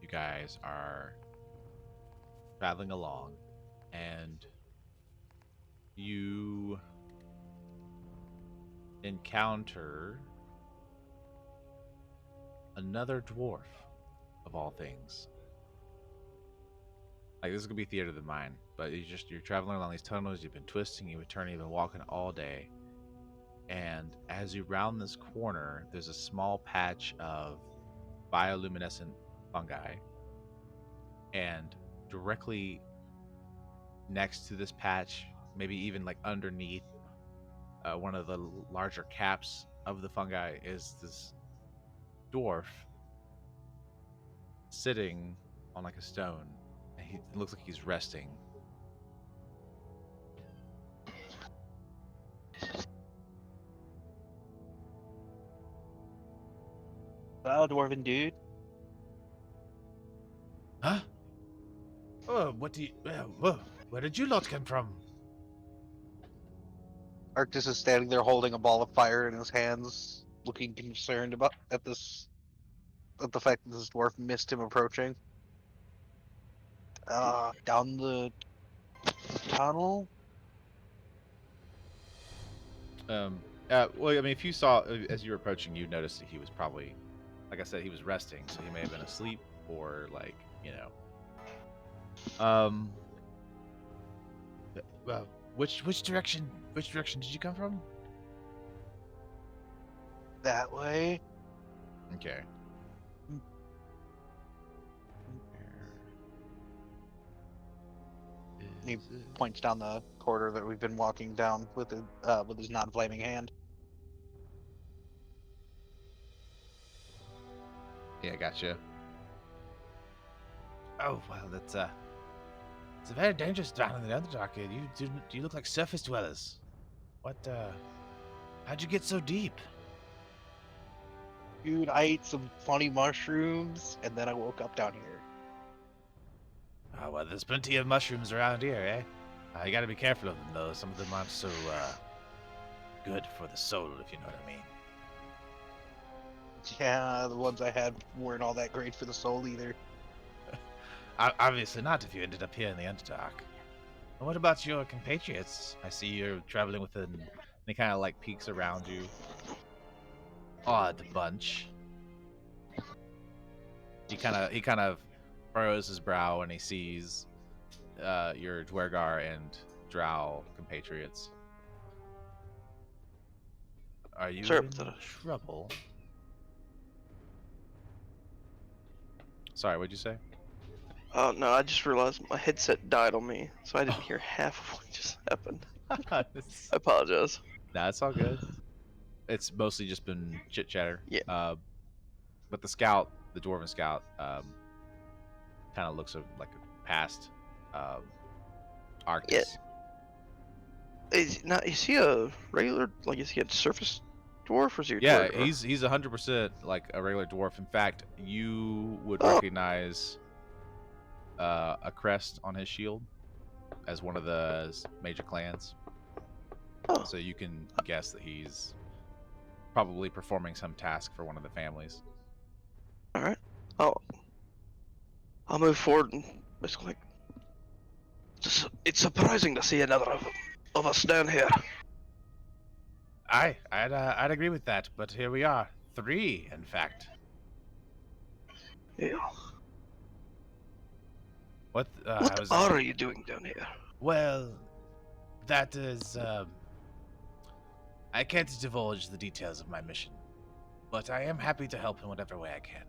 you guys are traveling along, and you encounter another dwarf, of all things. Like, this is gonna be theater of the mind, but you're traveling along these tunnels. You've been twisting, you've been turning, you've been walking all day. And as you round this corner, there's a small patch of bioluminescent fungi. And directly next to this patch, maybe even like underneath one of the larger caps of the fungi, is this dwarf sitting on like a stone. And it looks like he's resting. Well, dwarven dude. Huh? Oh, what do you... whoa, where did you lot come from? Arctis is standing there holding a ball of fire in his hands, looking concerned at the fact that this dwarf missed him approaching. Down the tunnel? Well, I mean, if you saw, as you were approaching, you noticed that he was probably, like I said, he was resting, so he may have been asleep, or like, you know. Well, which direction did you come from? That way? Okay. He points down the corridor that we've been walking down with his non-flaming hand. Yeah, gotcha. Oh, well, that's it's a very dangerous down in the Underdark. You look like surface dwellers. What how'd you get so deep? Dude, I ate some funny mushrooms, and then I woke up down here. Oh, well, there's plenty of mushrooms around here, eh? You gotta be careful of them, though. Some of them aren't so good for the soul, if you know what I mean. Yeah, the ones I had weren't all that great for the soul either. Obviously not if you ended up here in the Underdark. And what about your compatriots? I see you're traveling with and he kind of like peeks around you. Odd bunch. He kind of furrows his brow when he sees your Dwergar and Drow compatriots. Are you Sure, in trouble? Sorry, what'd you say? Oh no, I just realized my headset died on me, so I didn't hear half of what just happened. I apologize. Nah, it's all good. It's mostly just been chit chatter. Yeah. But the scout, the dwarven scout, kind of looks like a past um, Arctis. Is he a regular, like, is he a surface dwarf or is he a Yeah, dwarf? Or... he's 100% like a regular dwarf. In fact, you would Oh. recognize a crest on his shield as one of the major clans. Oh. So you can guess that he's probably performing some task for one of the families. All right. I'll move forward and basically like, it's surprising to see another of us down here. I'd agree with that, but here we are, 3, in fact. Yeah. What What are you doing down here? Well, that is I can't divulge the details of my mission, but I am happy to help in whatever way I can.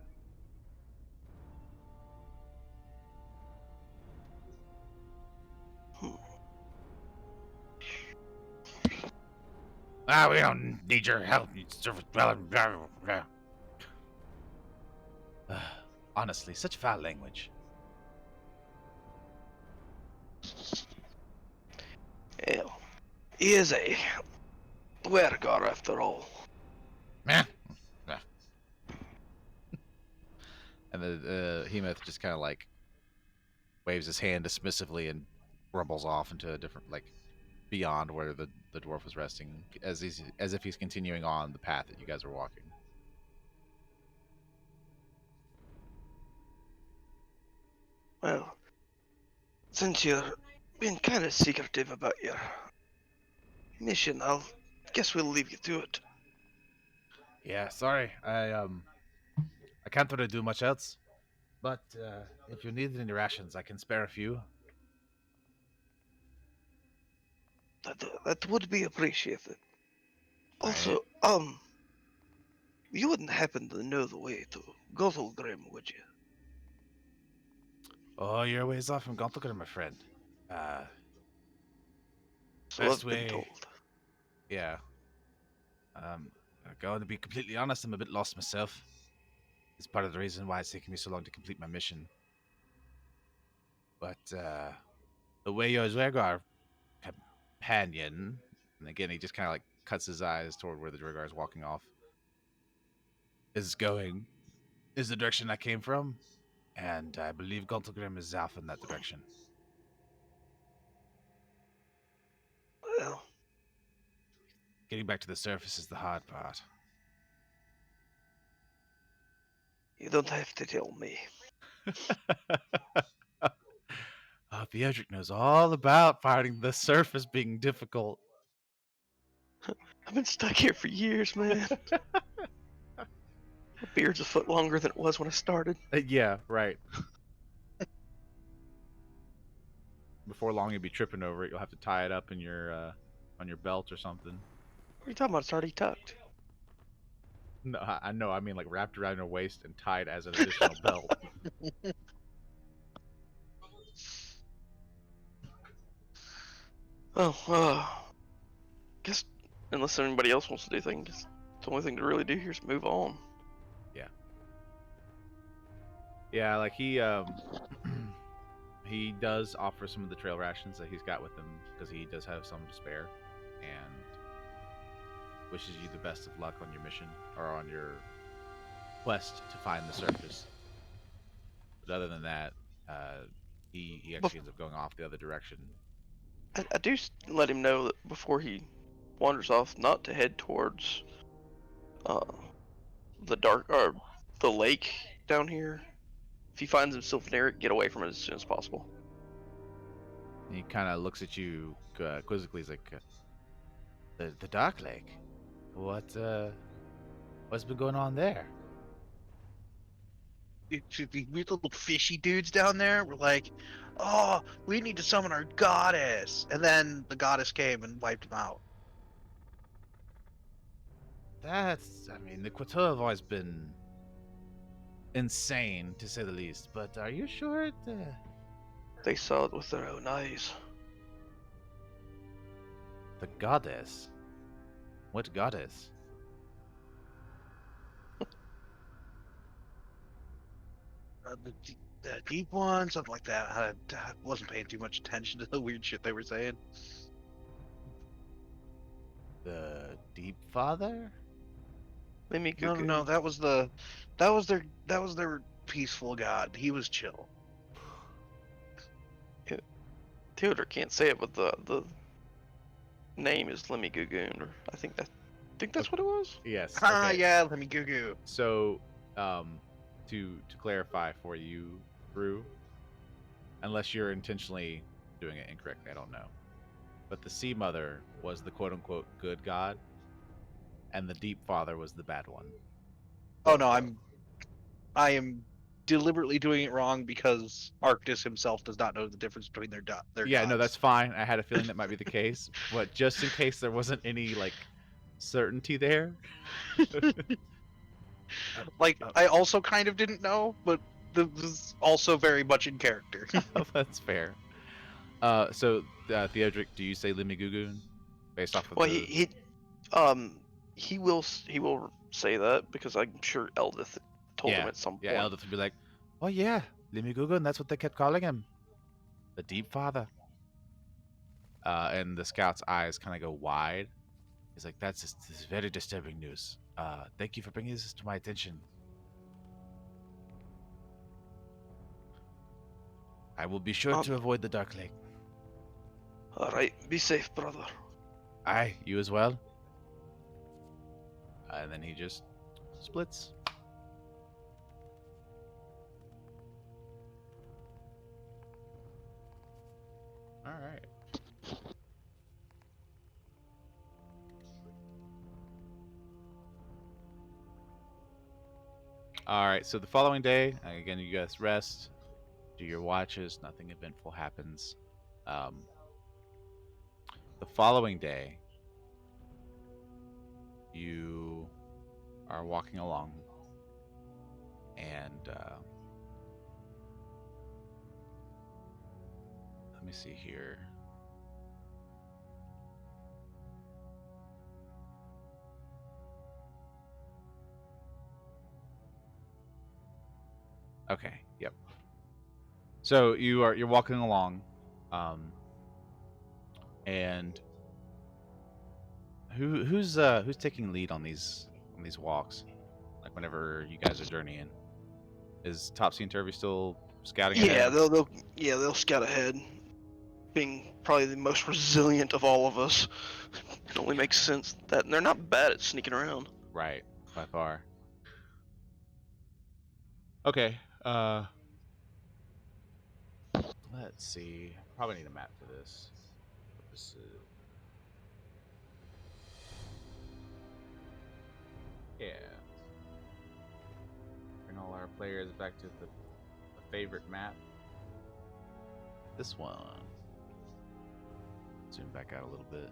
We don't need your help. Honestly, such foul language. Hell, he is a wergar after all. Meh. And the Hemoth just kind of like waves his hand dismissively and rumbles off into a different, like, beyond where the dwarf was resting, as if he's continuing on the path that you guys are walking. Well, since you're being kind of secretive about your mission, I'll guess we'll leave you to it. Yeah, sorry. I can't really do much else. But if you need any rations, I can spare a few. That would be appreciated. Also, Right. you wouldn't happen to know the way to Gothelgrim, would you? Oh, you're a ways off from Gauntlugr, my friend. So Best I've been way. told. Yeah. Going to be completely honest, I'm a bit lost myself. It's part of the reason why it's taking me so long to complete my mission. But the way your Zwergar companion, and again he just kind of like cuts his eyes toward where the Zwergar is walking off, is going, is the direction I came from, and I believe Gauntlugrim is off in that direction. Well, Getting back to the surface is the hard part. you don't have to tell me. Beodric knows all about finding the surface being difficult. I've been stuck here for years, man. My beard's a foot longer than it was when I started. Yeah, right. Before long, you'll be tripping over it. You'll have to tie it up in your on your belt or something. What are you talking about? It's already tucked. No, I know. I mean, like wrapped around your waist and tied as an additional belt. Oh, guess unless anybody else wants to do things, the only thing to really do here is move on. Yeah, like he he does offer some of the trail rations that he's got with him because he does have some to spare, and wishes you the best of luck on your mission or on your quest to find the surface. But other than that, he actually ends up going off the other direction. I do let him know that before he wanders off, not to head towards the dark or the lake down here. If he finds himself near it, get away from it as soon as possible. And he kind of looks at you quizzically. He's like, "The Dark Lake. What's been going on there?" The weird little fishy dudes down there were like, "Oh, we need to summon our goddess," and then the goddess came and wiped them out. I mean, the Quatoa have always been insane to say the least. But are you sure it? They saw it with their own eyes. The goddess. What goddess? The deep one, something like that. I wasn't paying too much attention to the weird shit they were saying. The Deep Father? No. That was their peaceful god. He was chill. Theodore can't say it, but the name is Lemmy Gugoon, or I think that's what it was. Yes. Ah, Okay. yeah, let me goo goo. So, to clarify for you, Brew, unless you're intentionally doing it incorrectly, I don't know. But the Sea Mother was the quote unquote good god, and the Deep Father was the bad one. Oh no, I am deliberately doing it wrong because Arctis himself does not know the difference between their Yeah, no, gods. that's fine. I had a feeling that might be the case, but just in case there wasn't any like certainty there. Like I also kind of didn't know, but this is also very much in character. That's fair. So Theodric, do you say Limigugun based off of Well, the? he will say that because I'm sure Eldith told him Yeah, at some yeah. point. Eldith would be like, "Oh yeah, Limigugun. That's what they kept calling him, the Deep Father." And the scout's eyes kind of go wide. He's like, this is very disturbing news. Thank you for bringing this to my attention. I will be sure to avoid the Dark Lake. All right, be safe, brother. Aye, you as well. And then he just splits. All right. All right. So the following day, again, you guys rest, do your watches. Nothing eventful happens. The following day, you are walking along, and let me see here. Okay. Yep. So you're walking along, and who's taking lead on these walks? Like whenever you guys are journeying, is Topsy and Turvy still scouting Yeah, ahead? they'll scout ahead, being probably the most resilient of all of us. It only makes sense that they're not bad at sneaking around. Right, by far. Okay. Let's see. Probably need a map for this. Purposes. Yeah. Bring all our players back to the favorite map. This one. Zoom back out a little bit.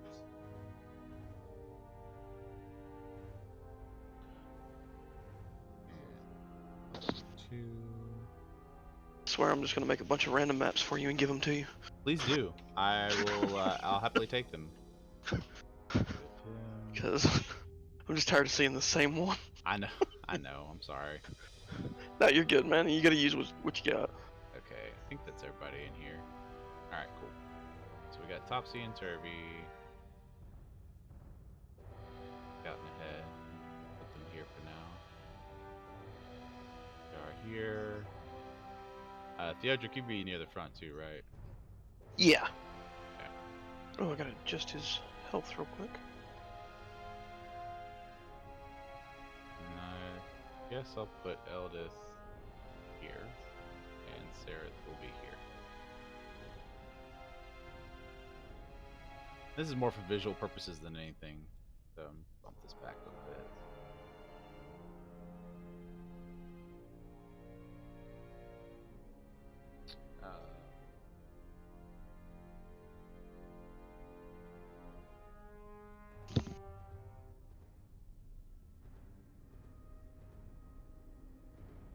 And 2. I swear I'm just gonna make a bunch of random maps for you and give them to you. Please do. I will. I'll happily take them. Because I'm just tired of seeing the same one. I know. I know. I'm sorry. No, you're good, man. You gotta use what you got. Okay, I think that's everybody in here. All right, cool. So we got Topsy and Turvy. Scouting ahead. Put them here for now. They are here. Theodric, you'd be near the front too, right? Yeah. Okay. Oh, I gotta adjust his health real quick. And I guess I'll put Eldith here, and Sarah will be here. This is more for visual purposes than anything, so bump this back a little bit.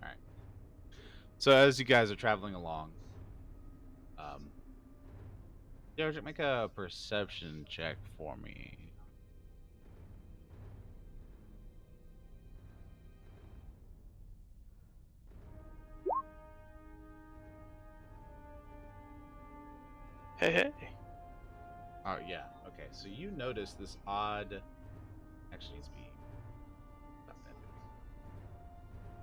Alright. So as you guys are traveling along, Derek, make a perception check for me. Hey. Oh yeah. Okay. So you notice this odd. Actually, needs to be. Not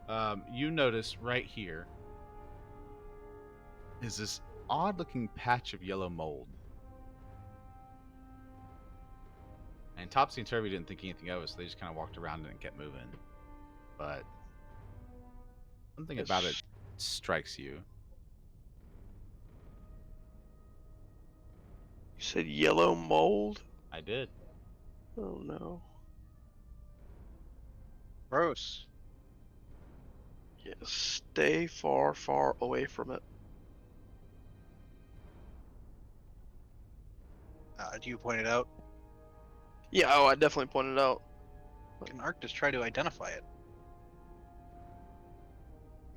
that big. You notice right here is this odd-looking patch of yellow mold, and Topsy and Turvy didn't think anything of it, so they just kind of walked around it and kept moving. But something about it strikes you. You said yellow mold? I did. Oh no. Gross. Yeah, stay far, far away from it. Do you point it out? Yeah, I definitely pointed it out. Can Arctis try to identify it?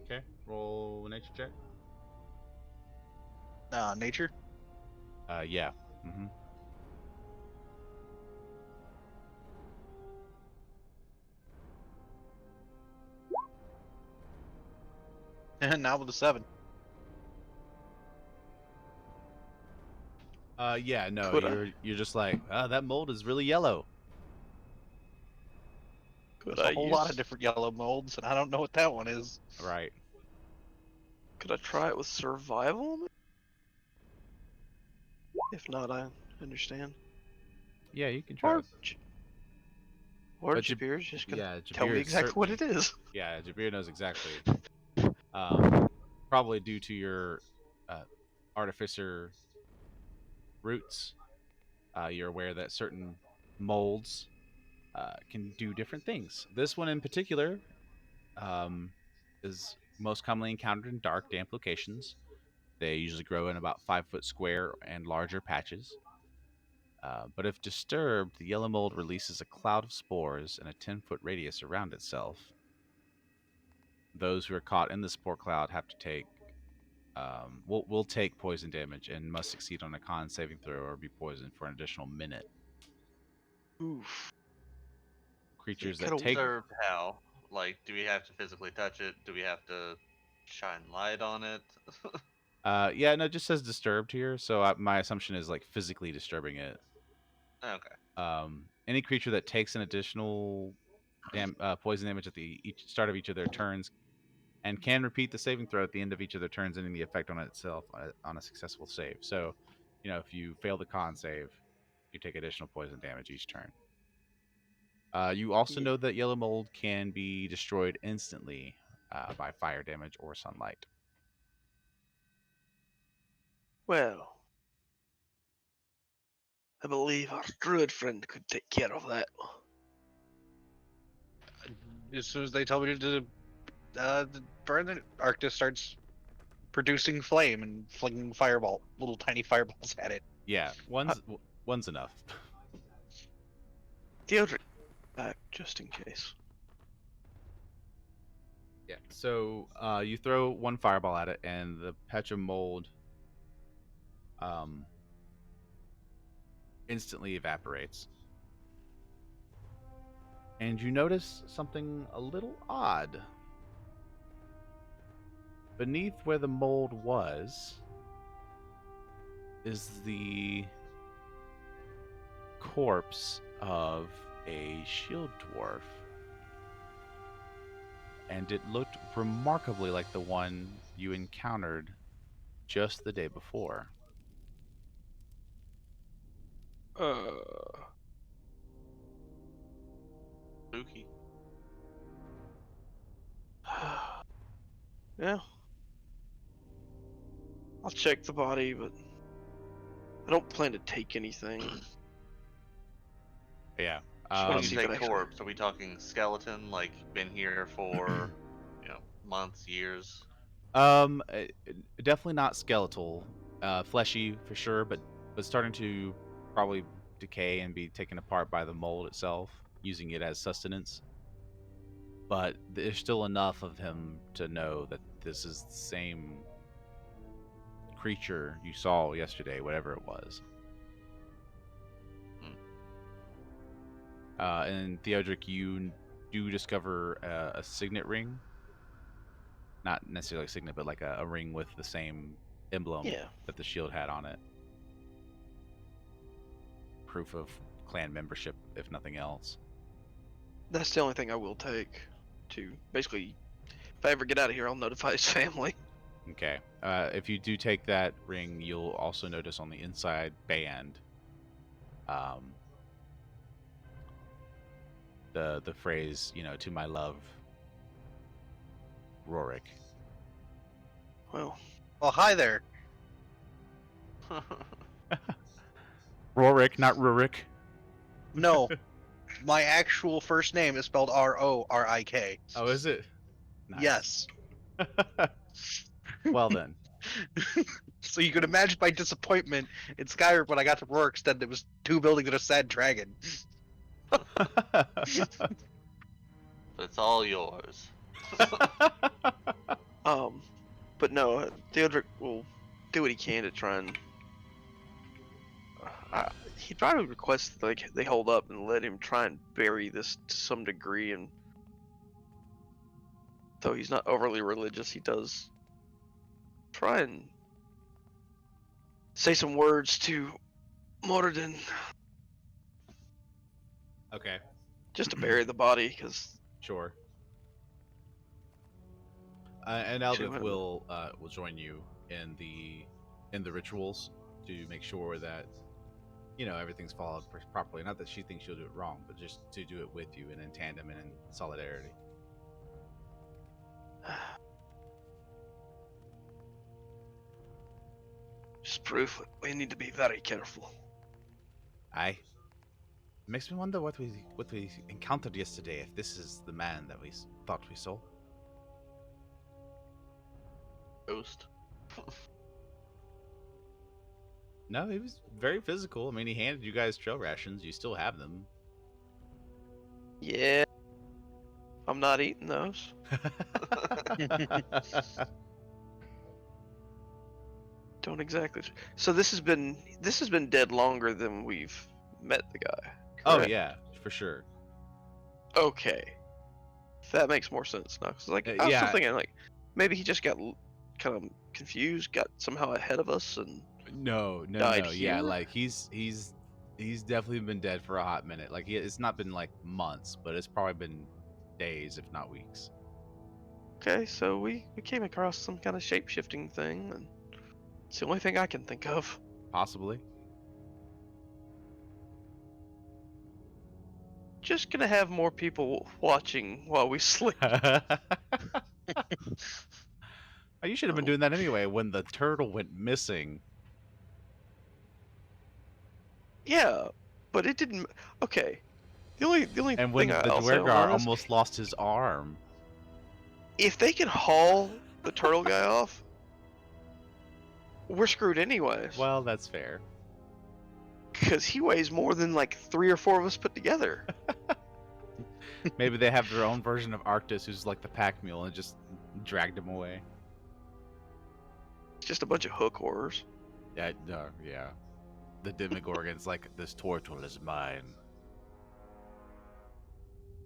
Okay. Roll a nature check. Nature? Yeah. Mm-hmm. Now with a 7. Yeah, no, Could you're just like, that mold is really yellow. Could There's I a whole lot of different yellow molds, and I don't know what that one is. Right. Could I try it with survival? If not, I understand. Yeah, you can try Or, it. or But Jab- Jabir's just gonna Yeah, tell me Jabir exactly what it certainly- is. Yeah, Jabir knows exactly. Probably due to your artificer roots, you're aware that certain molds can do different things. This one in particular is most commonly encountered in dark, damp locations. They usually grow in about 5-foot square and larger patches. But if disturbed, the yellow mold releases a cloud of spores in a 10-foot radius around itself. Those who are caught in the spore cloud have to take will take poison damage and must succeed on a con saving throw or be poisoned for an additional minute. Oof. Creatures kinda that take Disturbed how? Like, do we have to physically touch it? Do we have to shine light on it? yeah, no, it just says disturbed here, so my assumption is like physically disturbing it. Okay. Any creature that takes an additional poison damage at the start of each of their turns and can repeat the saving throw at the end of each of their turns, ending the effect on itself on a successful save. So, if you fail the con save, you take additional poison damage each turn. You also know that yellow mold can be destroyed instantly by fire damage or sunlight. Well, I believe our druid friend could take care of that. As soon as they tell me to burn it, Arctis starts producing flame and flinging little tiny fireballs at it. Yeah, one's enough. Theodric, back just in case. Yeah. So you throw one fireball at it, and the patch of mold instantly evaporates. And you notice something a little odd. Beneath where the mold was is the corpse of a shield dwarf. And it looked remarkably like the one you encountered just the day before. Spooky. Yeah. I'll check the body, but I don't plan to take anything. Yeah. When you see say if it actually- corpse, are we talking skeleton? Like, been here for, months, years? Definitely not skeletal. Fleshy for sure, but starting to probably decay and be taken apart by the mold itself, using it as sustenance. But there's still enough of him to know that this is the same creature you saw yesterday, whatever it was. And Theodric, you do discover a signet ring. Not necessarily a signet, but like a ring with the same emblem Yeah. that the shield had on it. Proof of clan membership, if nothing else. That's the only thing I will take to basically, if I ever get out of here, I'll notify his family. Okay. If you do take that ring, you'll also notice on the inside band the phrase, to my love, Rorik. Well, Hi there. Rorik, not Rurik. No, my actual first name is spelled Rorik. Oh, is it? Nice. Yes. Well then. So you can imagine my disappointment in Skyrim when I got to Rorik's that it was 2 buildings and a sad dragon. It's all yours. But no, Theodric will do what he can to try and. He probably requests that, like, they hold up and let him try and bury this to some degree, and though he's not overly religious, he does try and say some words to Moradin Okay, just to bury the body, because sure. And Eldith will join you in the rituals to make sure that everything's followed properly. Not that she thinks she'll do it wrong, but just to do it with you and in tandem and in solidarity. just proof we need to be very careful. Aye. It makes me wonder what we encountered yesterday. If this is the man that we thought we saw. Ghost. No, he was very physical. I mean, he handed you guys trail rations. You still have them. Yeah, I'm not eating those. Don't exactly. So this has been dead longer than we've met the guy. Oh correct? yeah, for sure. Okay, that makes more sense now. 'Cause, like, I was yeah. still thinking, like, maybe he just got kind of confused, got somehow ahead of us, and No. died Yeah, here? like he's definitely been dead for a hot minute. Like it's not been like months, but it's probably been days, if not weeks. okay. So we came across some kind of shape-shifting thing, and it's the only thing I can think of. Possibly. Just gonna have more people watching while we sleep. You should have been doing that anyway when the turtle went missing. Yeah, but it didn't. Okay, the only And when thing the I'll say Dwergar on this, almost lost his arm. if they can haul the turtle guy off, we're screwed anyways. Well, that's fair. Because he weighs more than like 3 or 4 of us put together. Maybe they have their own version of Arctis, who's like the pack mule, and just dragged him away. It's just a bunch of hook horrors. Yeah, yeah. The Demogorgon's like, this turtle is mine.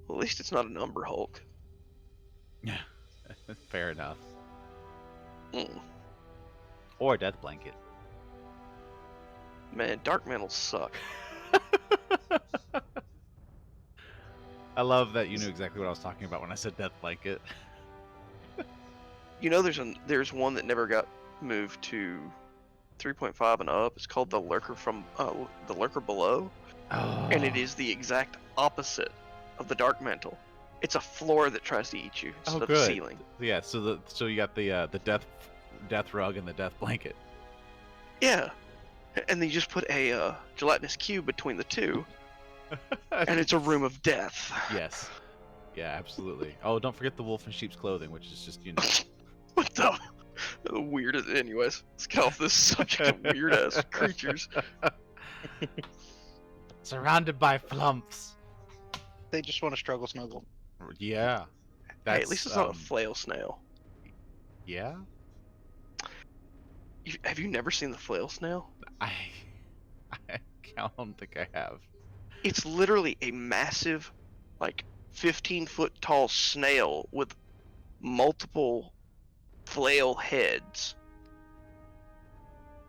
Well, at least it's not an Umber Hulk. Yeah, fair enough. Mm. Or a Death Blanket. Man, Dark Mantles suck. I love that you knew exactly what I was talking about when I said Death Blanket. You know, there's one that never got moved to 3.5 and up. It's called the Lurker the Lurker Below, and it is the exact opposite of the Dark Mantle. It's a floor that tries to eat you instead of the good. ceiling. Yeah, so you got the death rug and the death blanket. Yeah, and then you just put a gelatinous cube between the two, and it's a room of death. Yes. Yeah, absolutely. Oh, don't forget the wolf in sheep's clothing, which is just, What the weirdest? Anyways, let's get off this subject of weird ass creatures. Surrounded by flumps. They just want to struggle snuggle. Yeah. Hey, at least it's not a flail snail. Yeah. Have you never seen the flail snail? I I don't think I have. It's literally a massive, like 15-foot tall snail with multiple flail heads.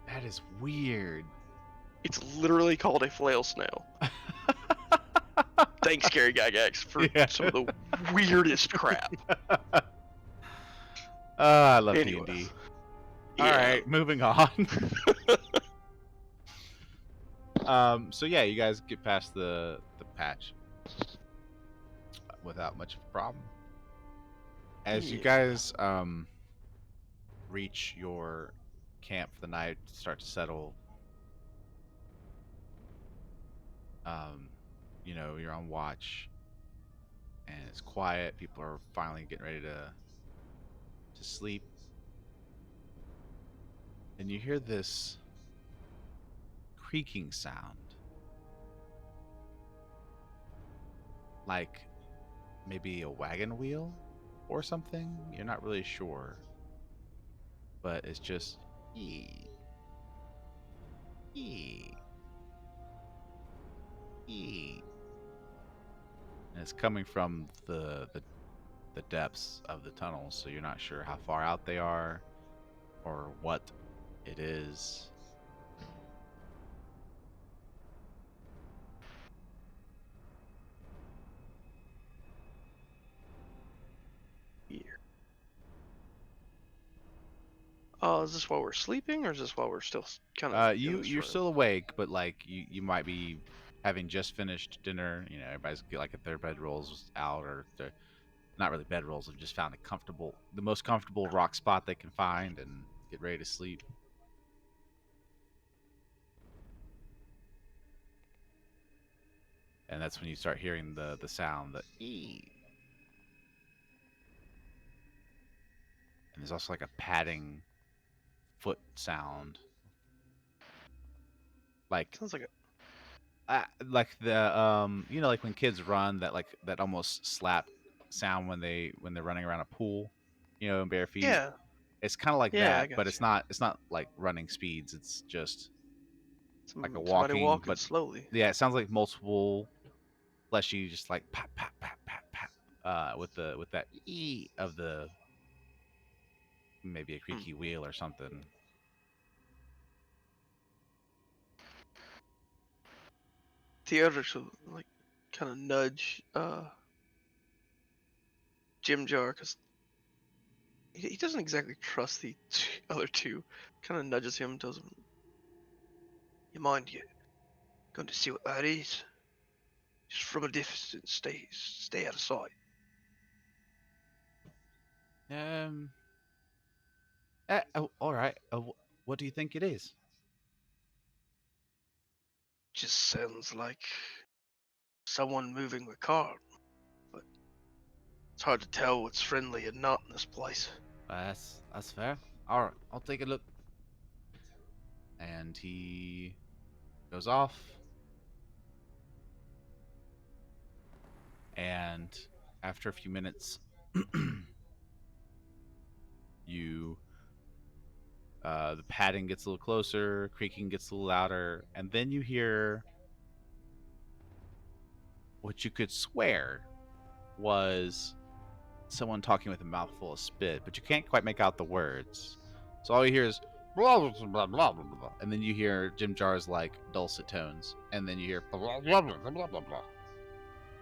That is weird. It's literally called a flail snail. Thanks, Gary Gygax, for Yeah. some of the weirdest crap. I love Anyway. D&D. Yeah. All right, moving on. So yeah, you guys get past the patch without much of a problem. As you Yeah. guys reach your camp for the night, start to settle. You know, you're on watch, and it's quiet. People are finally getting ready to sleep, and you hear this creaking sound, like maybe a wagon wheel or something. You're not really sure, but it's just ee, ee, ee. And it's coming from the depths of the tunnels, so you're not sure how far out they are or what it is. Is this while we're sleeping, or is this while we're still kind of? You're still awake, but like you might be having just finished dinner. You know, everybody's like at their bedrolls out, or they're not really bedrolls. They've just found the most comfortable rock spot they can find, and get ready to sleep. And that's when you start hearing the sound, the ee. And there's also like a padding foot sound, like Sounds like like the you know, like when kids run, that almost slap sound when they're running around a pool, you know, in bare feet. yeah. It's kind of like Yeah, I that, but it's gotcha. not like running speeds. It's just like a Somebody walking, walking but slowly. yeah, it sounds like multiple fleshy, just like pat pat pat pat pat, with that e of the maybe a creaky wheel or something. Theodorus will like kind of nudge Jim Jar, because he doesn't exactly trust the other two. Kind of nudges him, and tells him, "You mind you going to see what that is? Just from a distance, stay out of sight." Um. Oh, all right. What do you think it is? Just sounds like someone moving the cart, but it's hard to tell what's friendly and not in this place. That's fair. All right, I'll take a look. And he goes off. And after a few minutes, you the padding gets a little closer, creaking gets a little louder, and then you hear what you could swear was someone talking with a mouthful of spit, but you can't quite make out the words. So all you hear is blah blah blah blah blah blah, and then you hear Jim Jar's like dulcet tones, and then you hear blah blah blah blah blah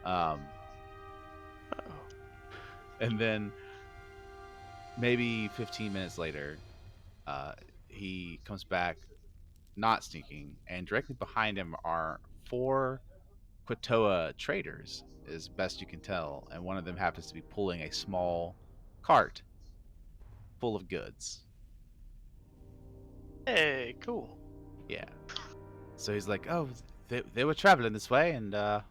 blah. And then maybe 15 minutes later, he comes back, not sneaking, and directly behind him are 4 Quatoa traders, as best you can tell, and one of them happens to be pulling a small cart full of goods. Hey, cool. Yeah. So he's like, "Oh, they were traveling this way, and I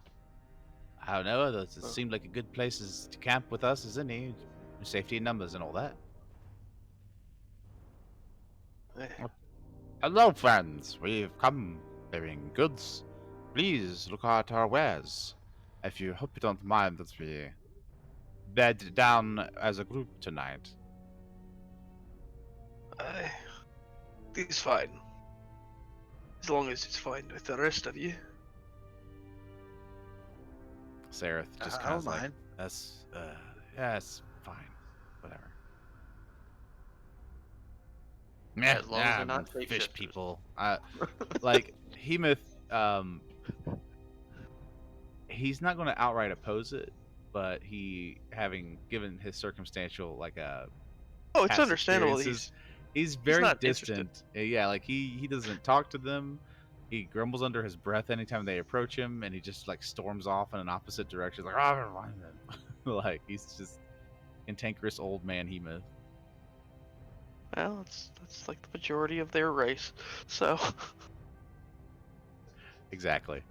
don't know. It seemed like a good place to camp with us, isn't he? Safety in numbers and all that." Hey. Hello, friends. We've come bearing goods. Please look at our wares. If you hope you don't mind that we bed down as a group tonight. It's fine. As long as it's fine with the rest of you. Seraph just I kind of don't like, mind. that's, yeah, it's fine. Whatever. Yeah, As long as yeah, they're not fish shapeshifters. people. Like, Hemoth, he's not going to outright oppose it, but he, having given his circumstantial, like, Oh, it's past understandable. experiences, he's He's very not interested. distant. Yeah, like he doesn't talk to them. He grumbles under his breath anytime they approach him, and he just like storms off in an opposite direction. Like, oh, never mind then. Like he's just cantankerous old man Hemoth. Well, that's like the majority of their race. So Exactly.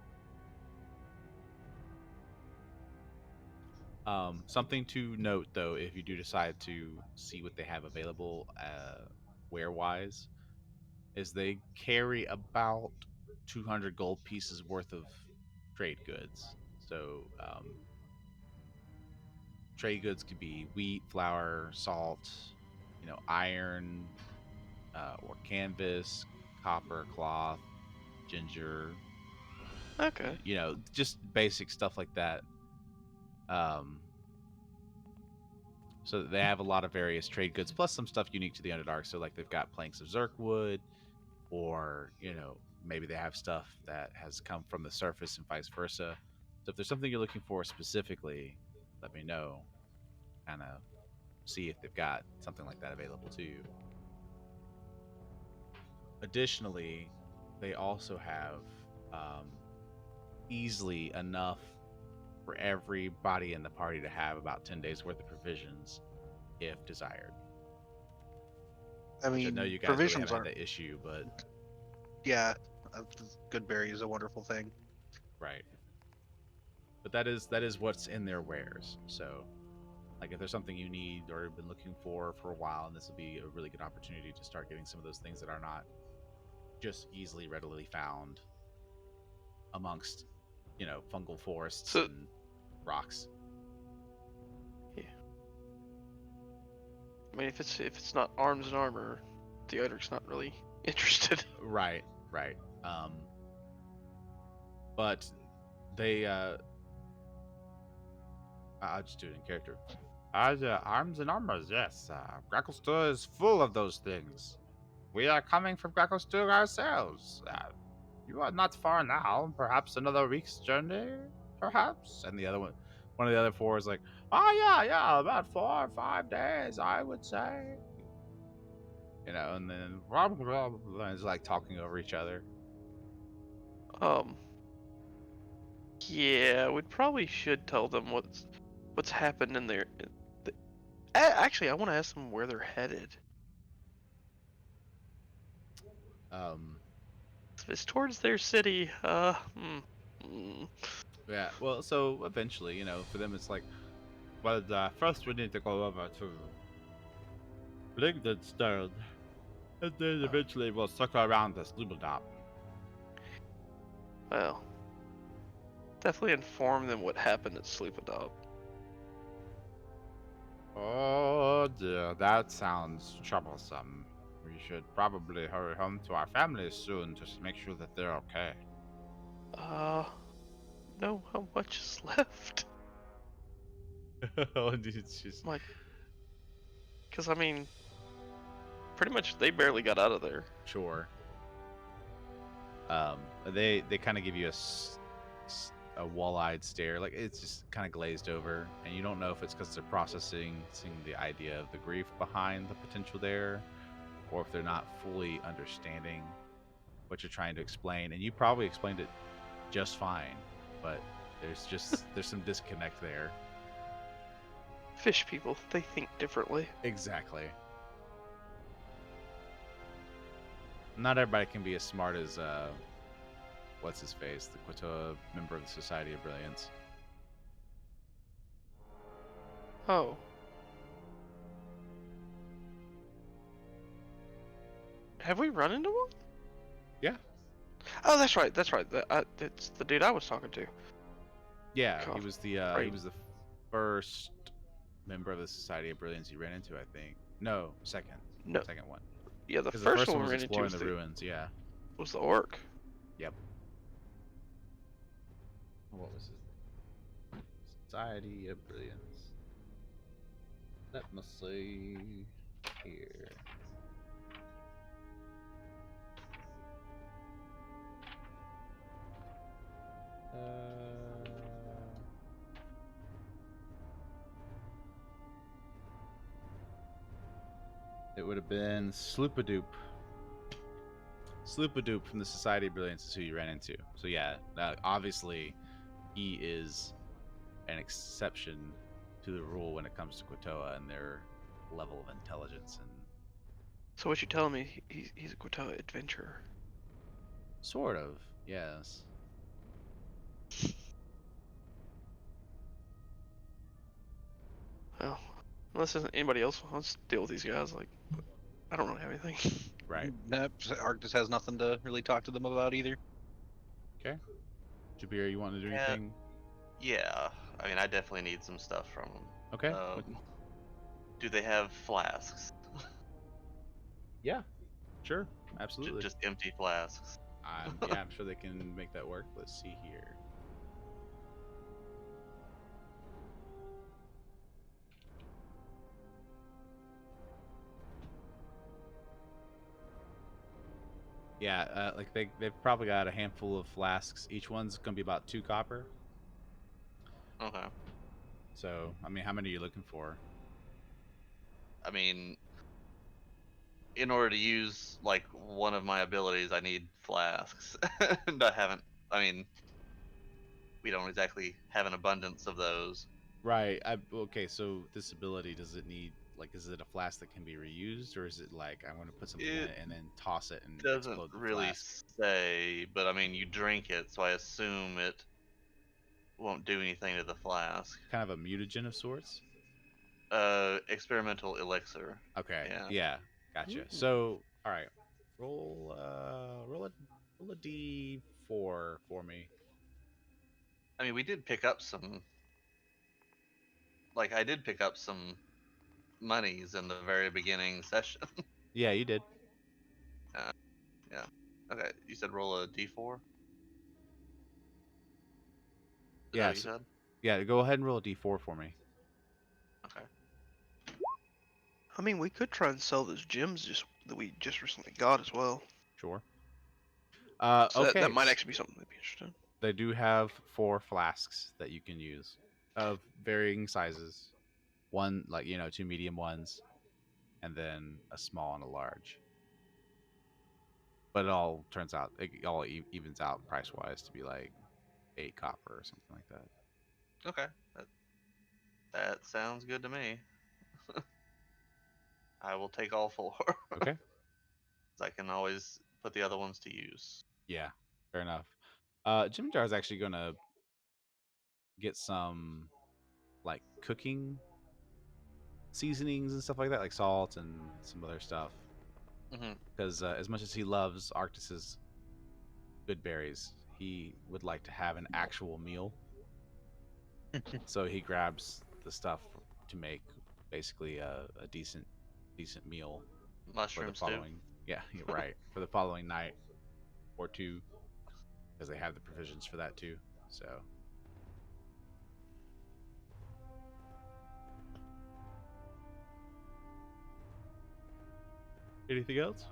Something to note though, if you do decide to see what they have available, wear wise, is they carry about 200 gold pieces worth of trade goods. So trade goods could be wheat, flour, salt, iron, or canvas, copper, cloth, ginger, okay. just basic stuff like that. Um, so they have a lot of various trade goods, plus some stuff unique to the Underdark. So like they've got planks of Zerkwood, or maybe they have stuff that has come from the surface and vice versa. So if there's something you're looking for specifically, let me know. Kind of see if they've got something like that available to you. Additionally, they also have easily enough for everybody in the party to have about 10 days worth of provisions if desired. I Which I mean, know you guys really provisions haven't had aren't. that issue, but Yeah, good berry is a wonderful thing. right. But that is what's in their wares. So like if there's something you need or have been looking for a while, and this will be a really good opportunity to start getting some of those things that are not just easily readily found amongst fungal forests So and rocks. yeah, I mean, if it's not arms and armor, Theodoric's not really interested. Right. But they I'll just do it in character. Arms and armors, yes. Gracklestur is full of those things. We are coming from Gracklestur ourselves. You are not far now. Perhaps another week's journey, perhaps. And one of the other four is like, oh yeah, about 4 or 5 days, I would say. And then it's like talking over each other. Um, yeah, we probably should tell them what's happened in there. Actually, I want to ask them where they're headed. Um, If it's towards their city, yeah. Well, so eventually, for them, it's like, well, first we need to go over to Blingdenstern, and then eventually we'll circle around this Lumidop. well, definitely inform them what happened at Sleepadop. Oh dear, that sounds troublesome. We should probably hurry home to our families soon to make sure that they're okay. Know how much is left? It's just Like, because I mean, pretty much they barely got out of there. sure. They kind of give you a wall-eyed stare, like it's just kind of glazed over, and you don't know if it's because they're processing the idea of the grief behind the potential there, or if they're not fully understanding what you're trying to explain. And you probably explained it just fine, but there's some disconnect there. Fish people, they think differently. Exactly. Not everybody can be as smart as what's his face, the Quatoa member of the Society of Brilliance. Oh. Have we run into one? Yeah. Oh, that's right. That's the dude I was talking to. Yeah, he God, was the right. first member of the Society of Brilliance you ran into, I think. No, second. No. Second one. Yeah, the Because first, the first one one we was ran into exploring was the the, ruins. Yeah. was the orc. Yep. What was it? Society of Brilliance. Let me see here. It would have been Sloopadoop. Sloopadoop from the Society of Brilliance is who you ran into. So yeah, obviously he is an exception to the rule when it comes to Kotoa and their level of intelligence and So what you telling me? He's a Kotoa adventurer. sort of, yes. Well, unless anybody else wants to deal with these guys, like I don't really have anything. Right. Nope, Arctis has nothing to really talk to them about either. Okay. Jabir, you want to do Yeah. anything? Yeah, I mean, I definitely need some stuff from them. Okay. Do they have flasks? Yeah. Sure. Absolutely. Just empty flasks. Yeah, I'm sure they can make that work. Let's see here. Yeah, like they've probably got a handful of flasks. Each one's gonna be about 2 copper. Okay. So, I mean, how many are you looking for? I mean, in order to use like one of my abilities, I need flasks. And I haven't. I mean, we don't exactly have an abundance of those. Right. Okay. So this ability, does it need like, is it a flask that can be reused, or is it like I'm going to put something in It it and then toss it and doesn't explode the really flask? say, but I mean, you drink it, so I assume it won't do anything to the flask. Kind of a mutagen of sorts. Experimental elixir. Okay. Yeah. Yeah. Gotcha. Ooh. So, all right. Roll a d4 for me. I mean, we did pick up some. Like, I did pick up some monies in the very beginning session. Yeah, you did. Yeah. Okay. You said roll a d4. Is that Yeah. what you So, said? yeah. Go ahead and roll a d4 for me. Okay. I mean, we could try and sell those gems that we just recently got as well. Sure. So Okay. that might actually be something they'd be interested in. They do have 4 flasks that you can use of varying sizes. One, like, 2 medium ones, and then a small and a large. But it all turns out, it all evens out price wise to be like 8 copper or something like that. Okay. That sounds good to me. I will take all 4. Okay. I can always put the other ones to use. Yeah, fair enough. Jim Jar's actually gonna get some like cooking seasonings and stuff like that, like salt and some other stuff. Hmm. Because as much as he loves Arctis's good berries, he would like to have an actual meal. So he grabs the stuff to make basically a decent meal for the Mushroom stew. following. Yeah, you're right. For the following night or two, because they have the provisions for that too. So. Anything else?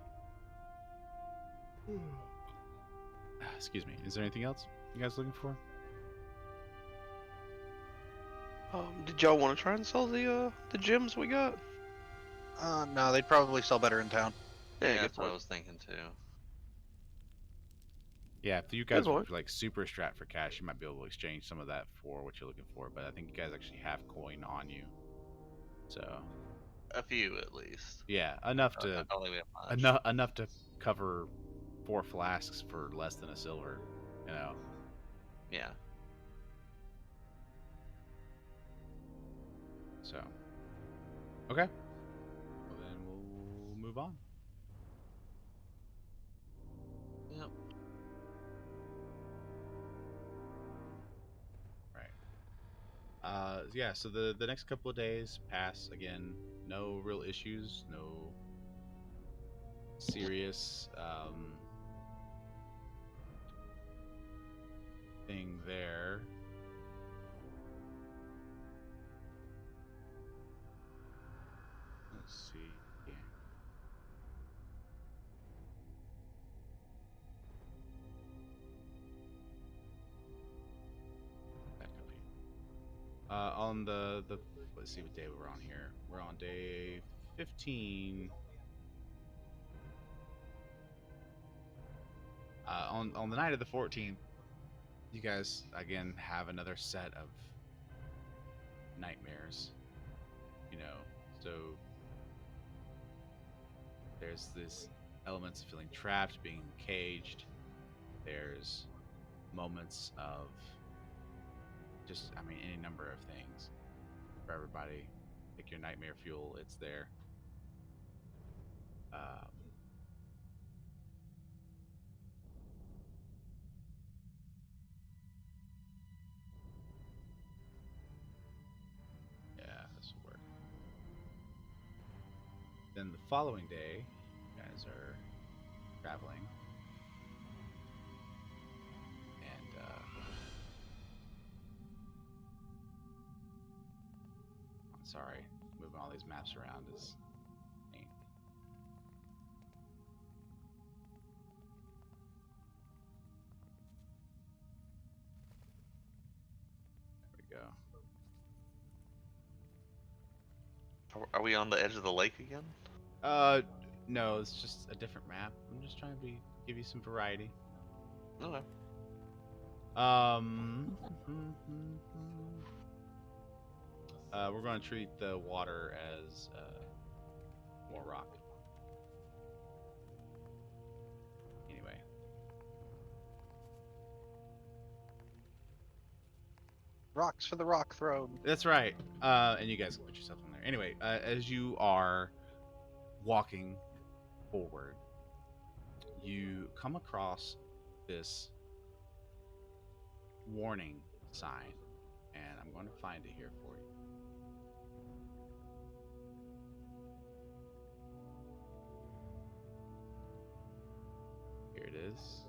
Excuse me. Is there anything else you guys looking for? Did y'all want to try and sell the gems we got? No, they'd probably sell better in town. Yeah, Yeah, good that's what I point. was thinking too. Yeah, if you Good guys were point. like super strapped for cash, you might be able to exchange some of that for what you're looking for. But I think you guys actually have coin on you, so A few at least. yeah, enough I to don't think we have much. enough to cover 4 flasks for less than a silver. You know. Yeah. So. Okay. Well, then we'll move on. Yep. Yeah, so the next couple of days pass again, no real issues, no serious thing there. Let's see. Back up here. On the let's see what day we're on here. We're on day 15. On the night of the 14th, you guys again have another set of nightmares. You know, so there's this elements of feeling trapped, being caged. There's moments of just, I mean, any number of things for everybody. Pick your nightmare fuel, it's there. Yeah, this will work. Then the following day, you guys are traveling. And, I'm sorry, moving all these maps around is neat. There we go. Are we on the edge of the lake again? No, it's just a different map. I'm just trying to give you some variety. Okay. We're going to treat the water as more rock. Anyway. Rocks for the rock throne. That's right. And you guys can put yourself in there. Anyway, as you are walking forward, you come across this warning sign, and I'm going to find it here for you. Here it is.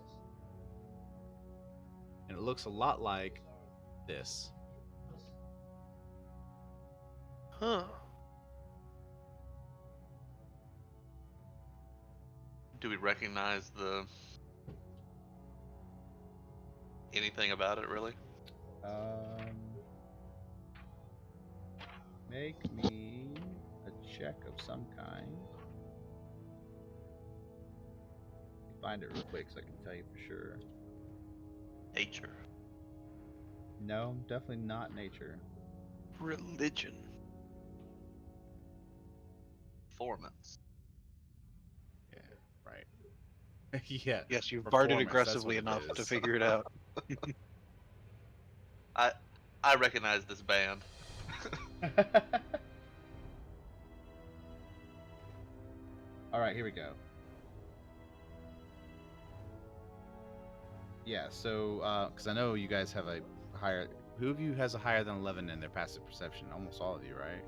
And it looks a lot like this. Huh. Do we recognize anything about it really? Make me a check of some kind. Find it real quick so I can tell you for sure. Nature. No, definitely not nature. Religion. Performance. Yeah, right. Yeah. Yes, you've barded Performance, aggressively that's what enough it to is. figure it out. I recognize this band. All right, here we go. Yeah, so because I know you guys have a higher. Who of you has a higher than 11 in their passive perception? Almost all of you, right?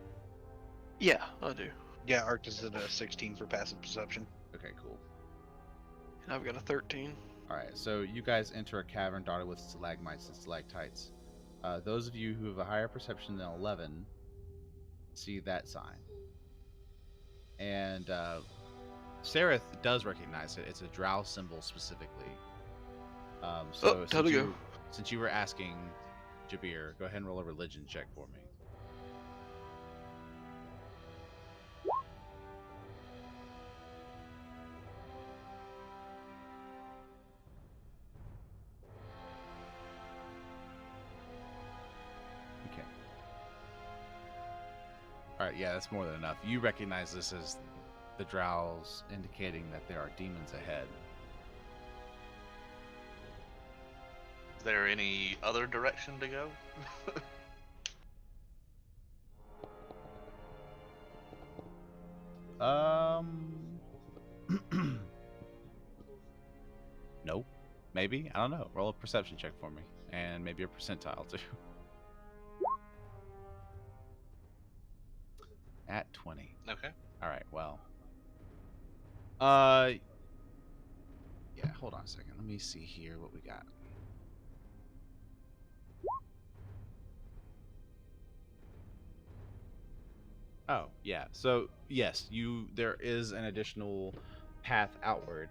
Yeah, I do. Yeah, Arctis is at a 16 for passive perception. Okay, cool. And I've got a 13. All right, so you guys enter a cavern dotted with stalagmites and stalactites. Those of you who have a higher perception than 11 see that sign. And Sareth does recognize it. It's a drow symbol specifically. Time to go. Since you were asking, Jabir, go ahead and roll a religion check for me. Okay. All right, yeah, that's more than enough. You recognize this as the drows indicating that there are demons ahead. Is there any other direction to go? Nope. Maybe. I don't know. Roll a perception check for me. And maybe a percentile too. At 20. Okay. Alright, well. Uh, yeah. Hold on a second. Let me see here what we got. Oh, yeah. So yes, there is an additional path outward.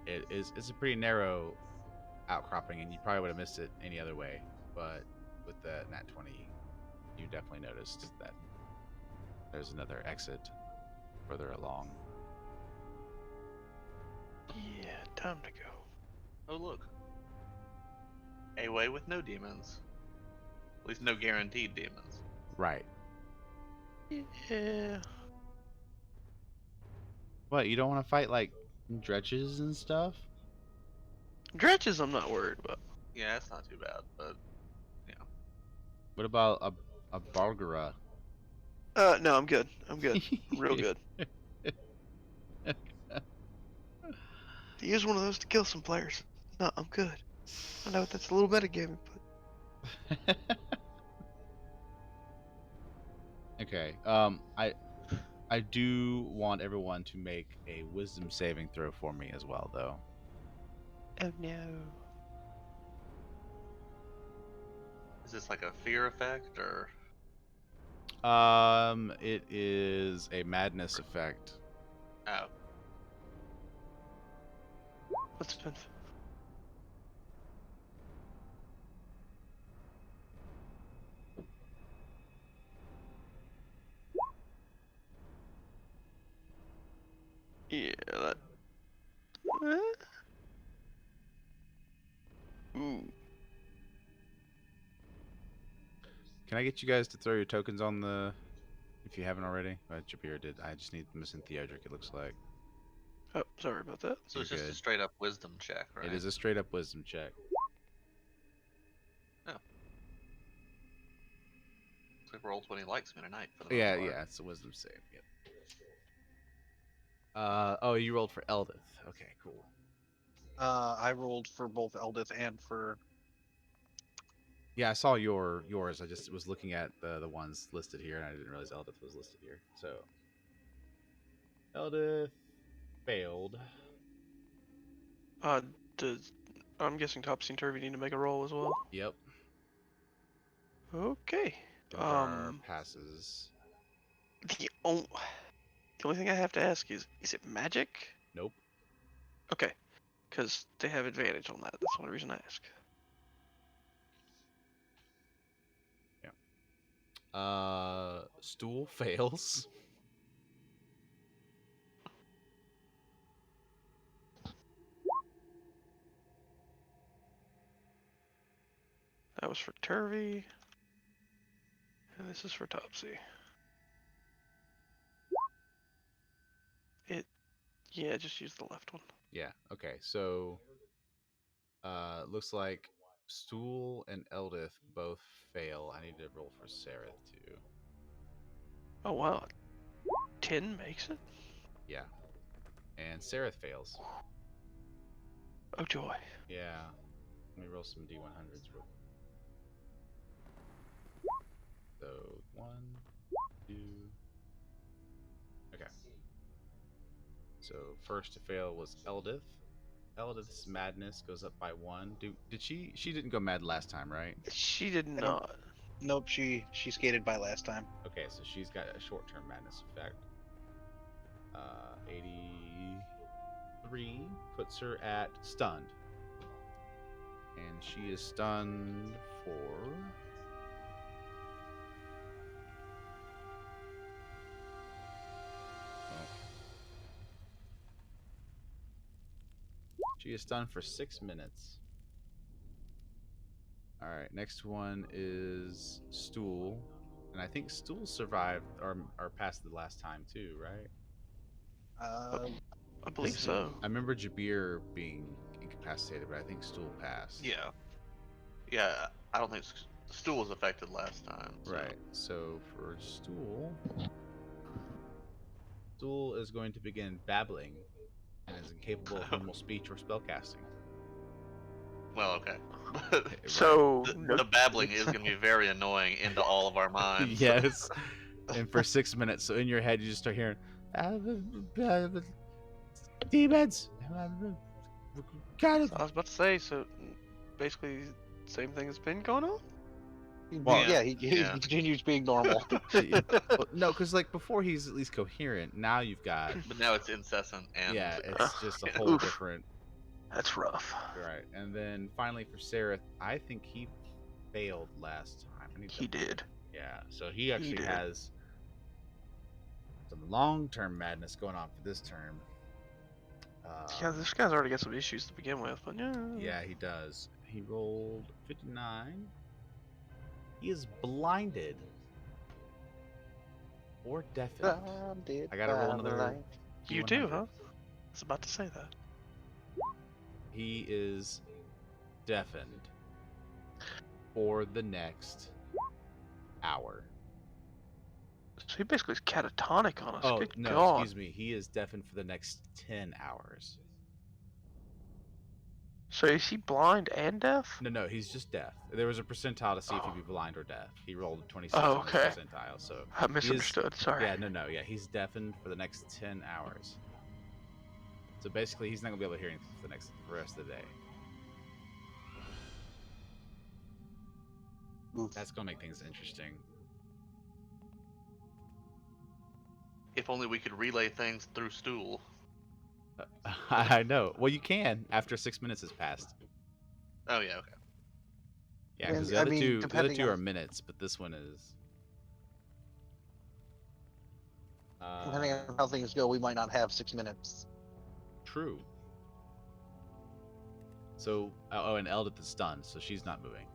It's a pretty narrow outcropping, and you probably would have missed it any other way. But with the Nat 20, you definitely noticed that there's another exit further along. Yeah, time to go. Oh look, a way with no demons. At least no guaranteed demons. Right. Yeah. What, you don't want to fight like dredges and stuff? Dredges, I'm not worried about. Yeah, that's not too bad, but What about a Bargara? No, I'm good. I'm good. I'm real good. Use one of those to kill some players. No, I'm good. I know that's a little metagaming, but Okay. I do want everyone to make a wisdom saving throw for me as well, though. oh no. is this like a fear effect or? It is a madness effect. Oh, What's been? Yeah, that. Ooh. Can I get you guys to throw your tokens on the, if you haven't already? Jabir did. I just need missing Theodric, it looks like. Oh, sorry about that. so it's You're just a good. straight up wisdom check, right? It is a straight up wisdom check. Looks like Roll20 likes me tonight for the most Yeah, part. yeah, it's a wisdom save. Yep. Oh, you rolled for Eldith. Okay, cool. I rolled for both Eldith and for. Yeah, I saw yours. I just was looking at the ones listed here, and I didn't realize Eldith was listed here. So, Eldith failed. Does I'm guessing Topsy and Turvy need to make a roll as well. Yep. Okay. Gundar passes. The only thing I have to ask is it magic? Nope. Okay, because they have advantage on that. That's the only reason I ask. Stool fails. That was for Turvy, and this is for Topsy. Yeah, just use the left one. Yeah. Okay. So, looks like Stool and Eldith both fail. I need to roll for Sareth too. Oh wow, 10 makes it. Yeah. And Sareth fails. Oh joy. Yeah. Let me roll some D100s real quick. So 1, 2. Okay. So first to fail was Eldith. Eldith's madness goes up by 1. Did she didn't go mad last time, right? She did don't- not. Nope, she skated by last time. Okay, so she's got a short-term madness effect. 83 puts her at stunned. And she is stunned for She is stunned for 6 minutes. Alright, next one is Stool. And I think Stool survived or passed the last time too, right? I believe so. I remember Jabir being incapacitated, but I think Stool passed. Yeah. Yeah, I don't think Stool was affected last time. So. Right. So for Stool is going to begin babbling and is incapable of normal speech or spellcasting. Well, okay. So the babbling is going to be very annoying into all of our minds. Yes. And for 6 minutes, so in your head you just start hearing Demons. Got it. I was about to say, so basically, same thing has been going on. Well, yeah, he yeah. continues being normal. Well, no, because like before he's at least coherent. Now you've got But now it's incessant and yeah, it's just a whole Oof. different. That's rough. Right, and then finally for Sarah, I think he failed last time. I need to- He did. Yeah, so he actually did. has some long-term madness going on for this term. Yeah, this guy's already got some issues to begin with, but yeah. Yeah, he does. He rolled 59. He is blinded or deafened. I gotta roll another. You do, D100. huh? I was about to say that. He is deafened for the next hour. So he basically is catatonic on us. Oh, Good no, God. excuse me. He is deafened for the next 10 hours. So is he blind and deaf? No, he's just deaf. There was a percentile to see if he'd be blind or deaf. He rolled 26 Oh, on his okay. percentile, so I misunderstood. Sorry. yeah, yeah, he's deafened for the next 10 hours. So basically, he's not gonna be able to hear anything for the rest of the day. Oof. That's gonna make things interesting. if only we could relay things through stool. I know. Well, you can after 6 minutes has passed. Oh yeah, okay. Yeah, because And, the I other mean, two, depending are on- minutes, but this one is. Depending on how things go, we might not have 6 minutes. True. So, oh, and Eldith is stunned, so she's not moving.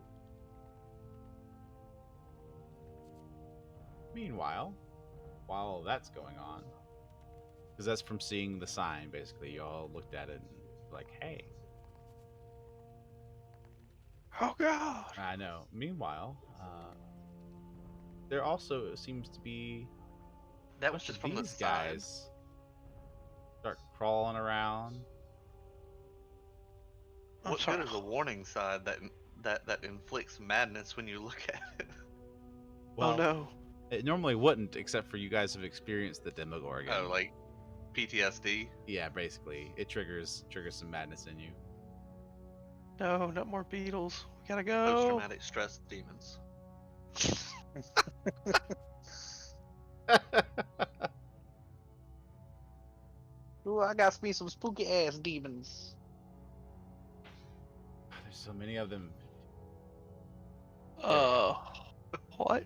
Meanwhile, while that's going on, because that's from seeing the sign, basically, you all looked at it and like, hey. Oh God. I know. Meanwhile, there also seems to be That was just from the these side. guys start crawling around. I'm What sorry. good is a warning sign that inflicts madness when you look at it? Well, Oh no. it normally wouldn't, except for you guys have experienced the Demogorgon. Oh, like PTSD. Yeah, basically, it triggers some madness in you. No, not more beetles. We gotta Post go. traumatic stress demons. Ooh, I got me some spooky ass demons. There's so many of them. What?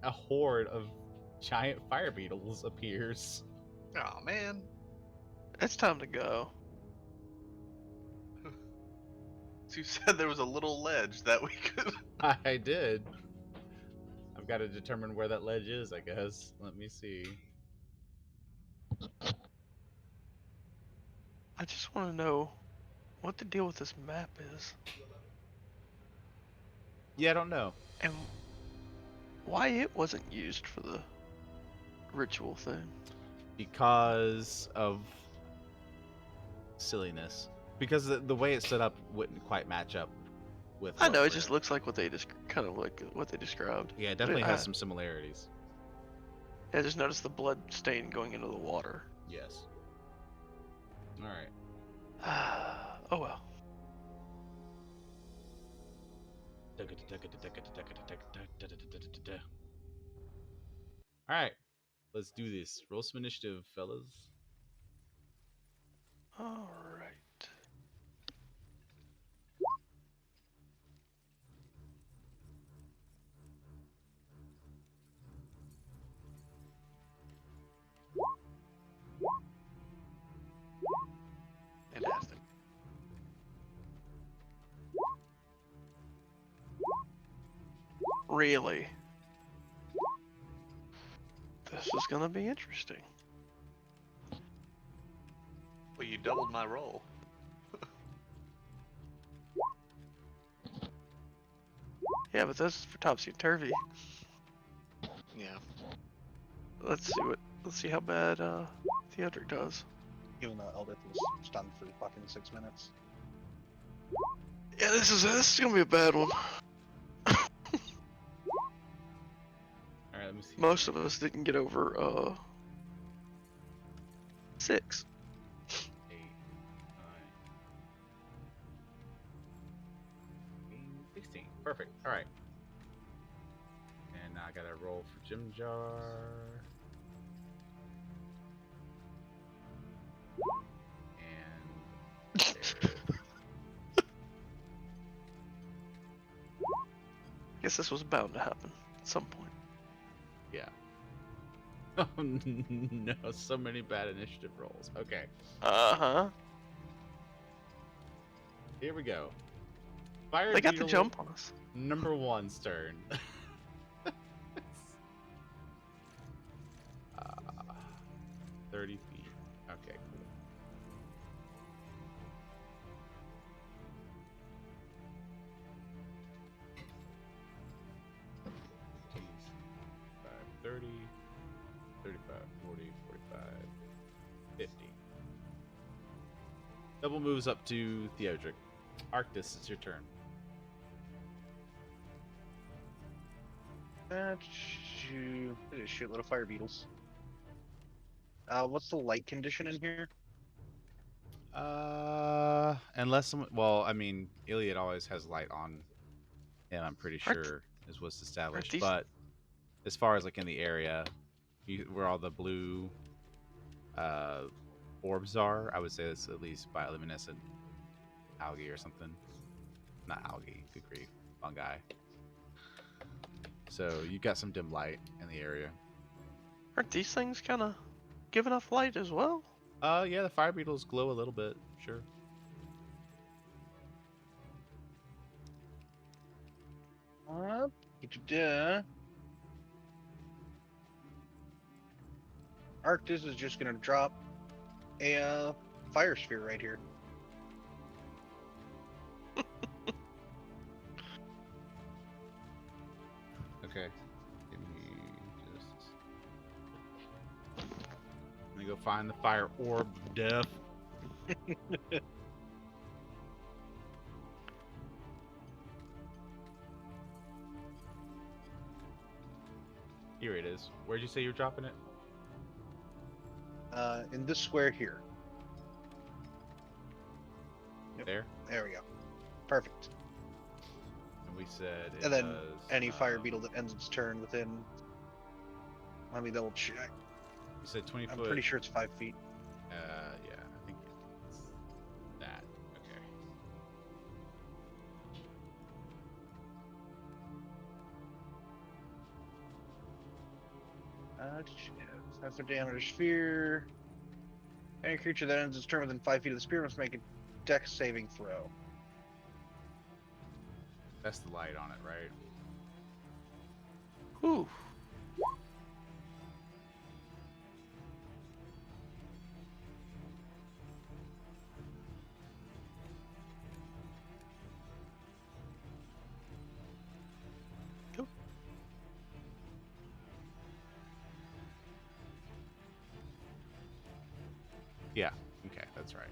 A horde of giant fire beetles appears. Oh man. It's time to go. So you said there was a little ledge that we could. I did. I've got to determine where that ledge is, I guess. Let me see. I just want to know what the deal with this map is, Yeah, I don't know. and why it wasn't used for the ritual thing. Because of silliness. Because the way it's set up wouldn't quite match up with. I what know it we're- just looks like what they kind of like what they described. Yeah, it definitely I- has some similarities. I just noticed the blood stain going into the water. Yes. All right. Oh well. All right. Let's do this. Roll some initiative, fellas. All right. Fantastic. Really? This is gonna be interesting. Well, you doubled my roll. Yeah, but this is for topsy turvy. Yeah. Let's see how bad Theodric does. Even though Eldith was stunned for fucking 6 minutes. Yeah, this is gonna be a bad one. All right, let me see. Most of us didn't get over 6. 8, 9, 16. Perfect. All right. And now I gotta roll for Jim Jar. And there. Guess this was bound to happen at some point. Yeah. Oh no, so many bad initiative rolls. Okay, Uh-huh. here we go. Fire They got the Beetle jump on us. number 1's turn. 30 feet. Okay, cool. Jeez. 30, 35, 40, 45, 50. Double moves up to Theodric. Arctis, it's your turn. Shoot little fire beetles. What's the light condition in here? Unless someone, well, I mean, Iliad always has light on him, I'm pretty Aren't- sure, is what's established. these- But as far as like in the area, where all the blue orbs are, I would say it's at least bioluminescent algae or something. Not algae, good grief, fungi. So you got some dim light in the area. Aren't these things kind of giving off light as well? Yeah, the fire beetles glow a little bit, sure. Arctis is just gonna drop a fire sphere right here. Okay. Give me just. Let me go find the fire orb of death. Here it is. Where'd you say you're dropping it? In this square here. Yep. There. There we go. Perfect. And we said it And then was, any fire beetle that ends its turn within. Let me double check. You said 20 I'm foot. pretty sure it's 5 feet. Yeah, I think it's that. Okay. That's a diameter sphere. Any creature that ends its turn within 5 feet of the sphere must make a dex saving throw. That's the light on it, right? Whew. Cool. Yeah. Okay, that's right.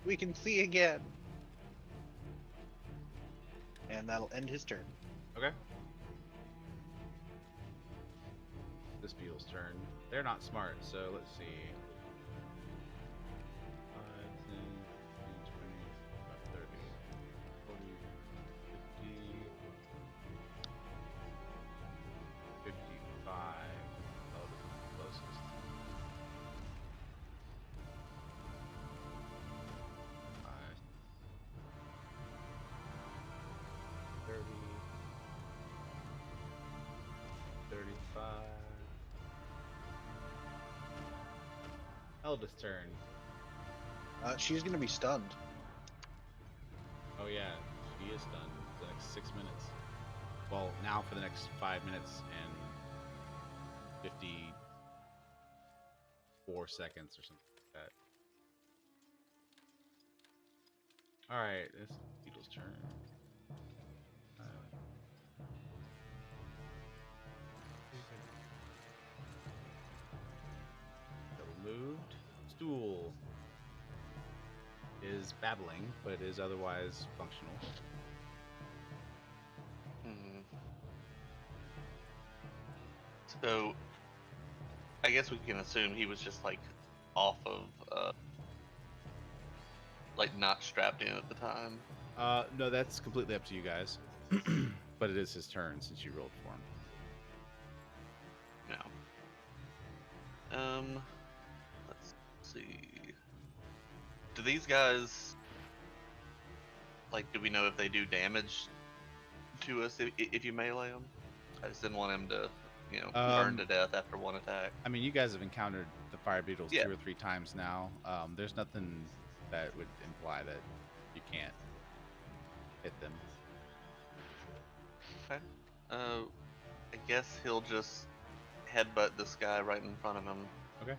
We can see again. And that'll end his turn. Okay. This beetle's turn. They're not smart, so let's see. 5, 10, 15, 20, 30, 40, 50, 55. Oh, this is the closest. 5, 30, 35. Eldest turn. She's gonna be stunned. Oh yeah, she is stunned for the next 6 minutes. Well, now for the next 5 minutes and 54 seconds or something like that. Alright, this beetle's turn. Double moved. Stool is babbling, but is otherwise functional. So, I guess we can assume he was just like off of, like not strapped in at the time. No, that's completely up to you guys. But it is his turn since you rolled for him. No. Let's see. Do these guys, like, do we know if they do damage to us if you melee them? I just didn't want him to, burn to death after one attack. I mean, you guys have encountered the fire beetles Yeah. 2 or 3 times now. There's nothing that would imply that you can't hit them. Okay. I guess he'll just headbutt this guy right in front of him. Okay.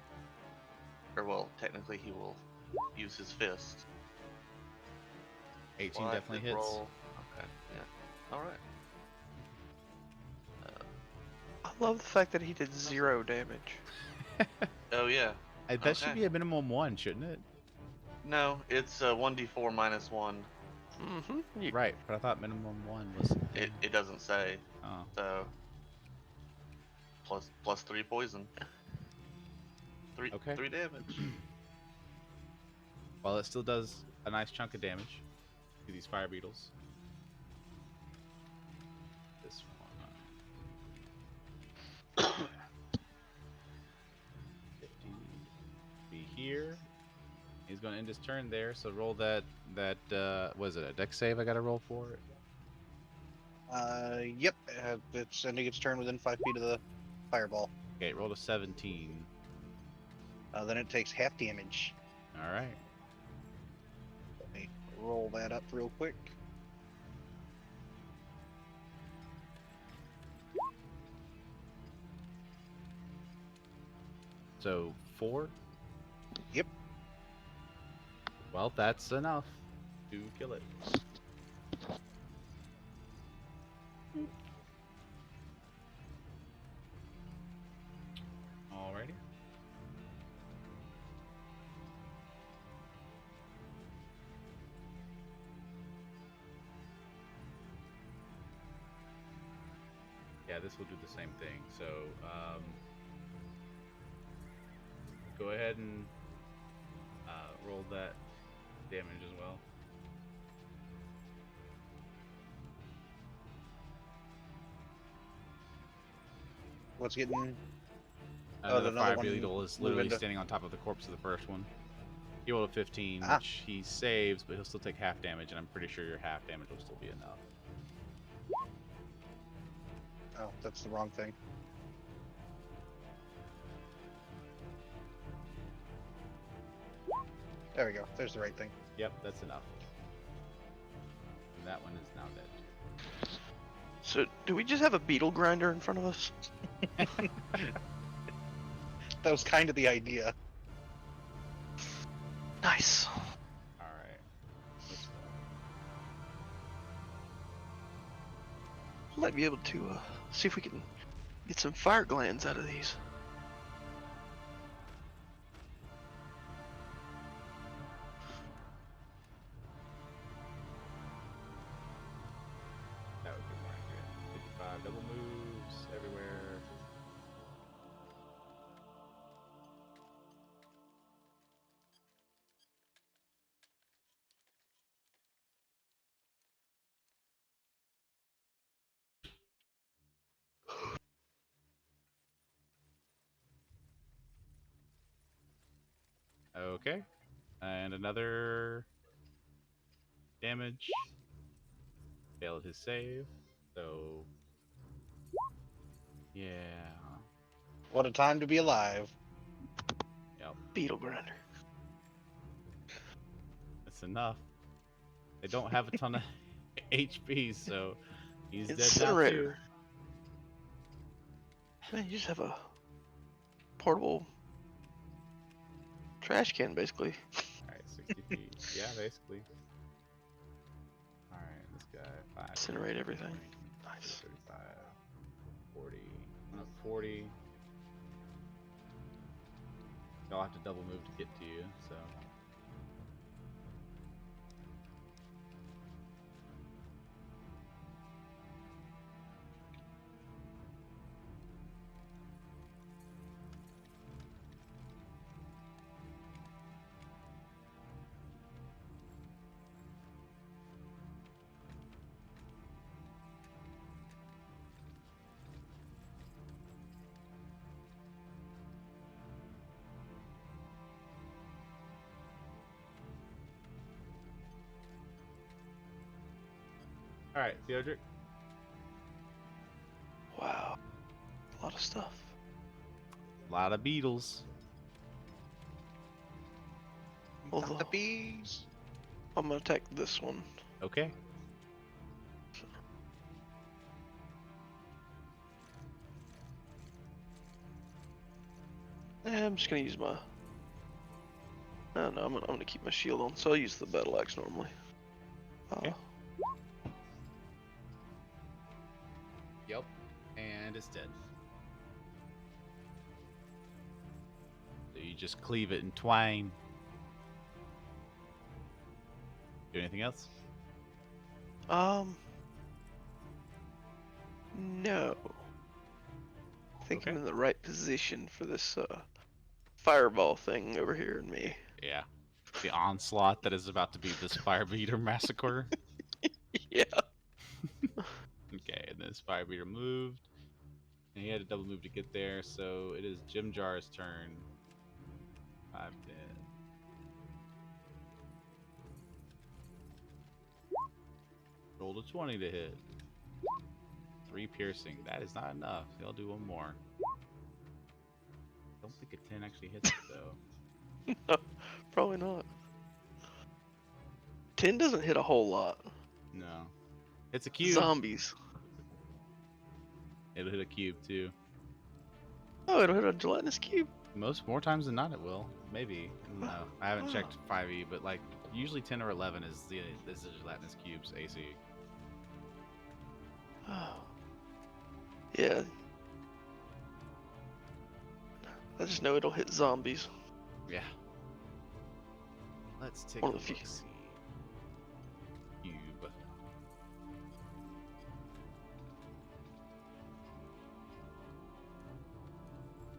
Or, well, technically he will use his fist. 18 Well, I definitely did hits. roll. Okay, yeah. Alright. I love the fact that he did 0 damage. Oh, yeah. That should Okay. be a minimum 1, shouldn't it? No, it's 1d4 minus 1. Mm-hmm. Right, but I thought minimum 1 was. It doesn't say. Oh. So plus 3 poison. 3 Okay. 3 damage. Well, it still does a nice chunk of damage to these fire beetles. This one. 15 be here. He's going to end his turn there, so roll that was it a dex save I got to roll for it? Yep. It's ending its turn within 5 feet of the fireball. Okay, roll a 17. Then it takes half damage. All right. Let me roll that up real quick. So 4? Yep. Well, that's enough to kill it. Alrighty. Yeah, this will do the same thing. So, go ahead and roll that damage as well. What's getting? The another fire one beetle is move literally into- standing on top of the corpse of the first one. He rolled a 15, Ah. which he saves, but he'll still take half damage, and I'm pretty sure your half damage will still be enough. Oh, that's the wrong thing. There we go. There's the right thing. Yep, that's enough. And that one is now dead. So, do we just have a beetle grinder in front of us? That was kind of the idea. Nice. Alright. Let's go. Might be able to see if we can get some fire glands out of these. That would be more accurate. 55 double moves everywhere. Okay. And another damage. Failed his save. So yeah. What a time to be alive. Yep. Beetle grinder. That's enough. They don't have a ton of HP, so he's dead now Incinerator. too. Man, you just have a portable trash can, basically. Alright, 60 feet. Yeah, basically. Alright, this guy, 5. Incinerate everything. Nice. 35, 40, 40. I'll have to double move to get to you, so. All right, Theodric. Wow. A lot of stuff. A lot of beetles. Well, Got the bees. I'm gonna attack this one. Okay. I'm just gonna use my. I don't know. I'm gonna keep my shield on, so I'll use the battle axe normally. Okay. Yep. And it's dead. So you just cleave it in twain. Do anything else? No. I think I'm Okay. in the right position for this fireball thing over here in me. Yeah. The onslaught that is about to be this fire beater massacre. Yeah. Okay, and this fire beater moved. And he had a double move to get there, so it is Jim Jar's turn. 5, 10. Rolled a 20 to hit. 3 piercing. That is not enough. He'll do one more. Don't think a 10 actually hits it though. No, probably not. 10 doesn't hit a whole lot. No. It's a cube. Zombies. It'll hit a cube too. Oh, it'll hit a gelatinous cube. More times than not it will. Maybe. No. I haven't Oh. checked 5e, but like usually 10 or 11 is the gelatinous cube's AC. Oh. Yeah. I just know it'll hit zombies. Yeah. Let's take One a of the few. look. See. Cube.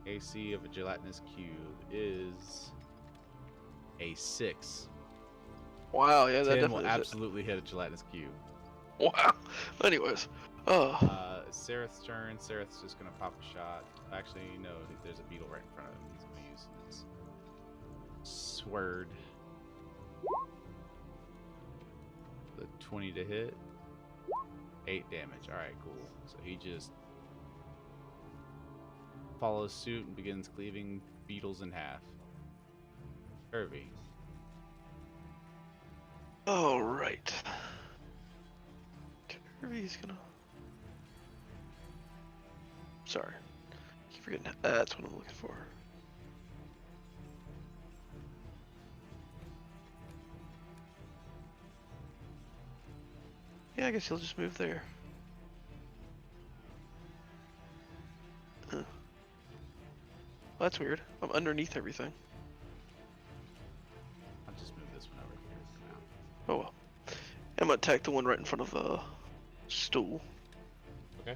AC of a gelatinous cube is a 6. Wow, yeah, 10 that will definitely is it. absolutely hit a gelatinous cube. Wow. Anyways, It's Sereth's turn. Sereth's just gonna pop a shot. Actually, no, there's a beetle right in front of him. He's gonna use his sword. The 20 to hit. 8 damage. Alright, cool. So he just follows suit and begins cleaving beetles in half. Kirby. all right. Kirby's gonna. Sorry, keep forgetting. That's what I'm looking for. Yeah, I guess he'll just move there. Well, that's weird. I'm underneath everything. I'll just move this one over here for now. Oh well. I'm gonna attack the one right in front of the stool. Okay.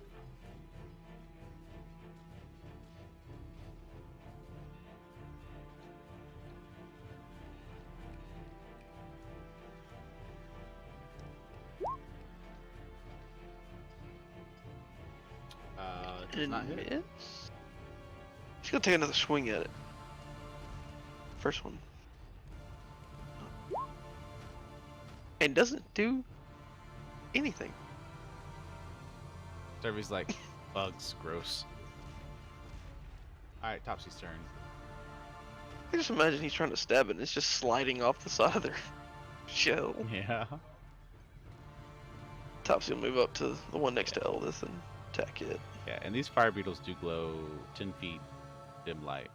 Does not hit. Miss. He's gonna take another swing at it. First one. And doesn't do anything. Derby's like, bugs, gross. Alright, Topsy's turn. I just imagine he's trying to stab it and it's just sliding off the side of their shell. Yeah. Topsy will move up to the one next to Eldith and attack it. Yeah, and these fire beetles do glow 10 feet dim light,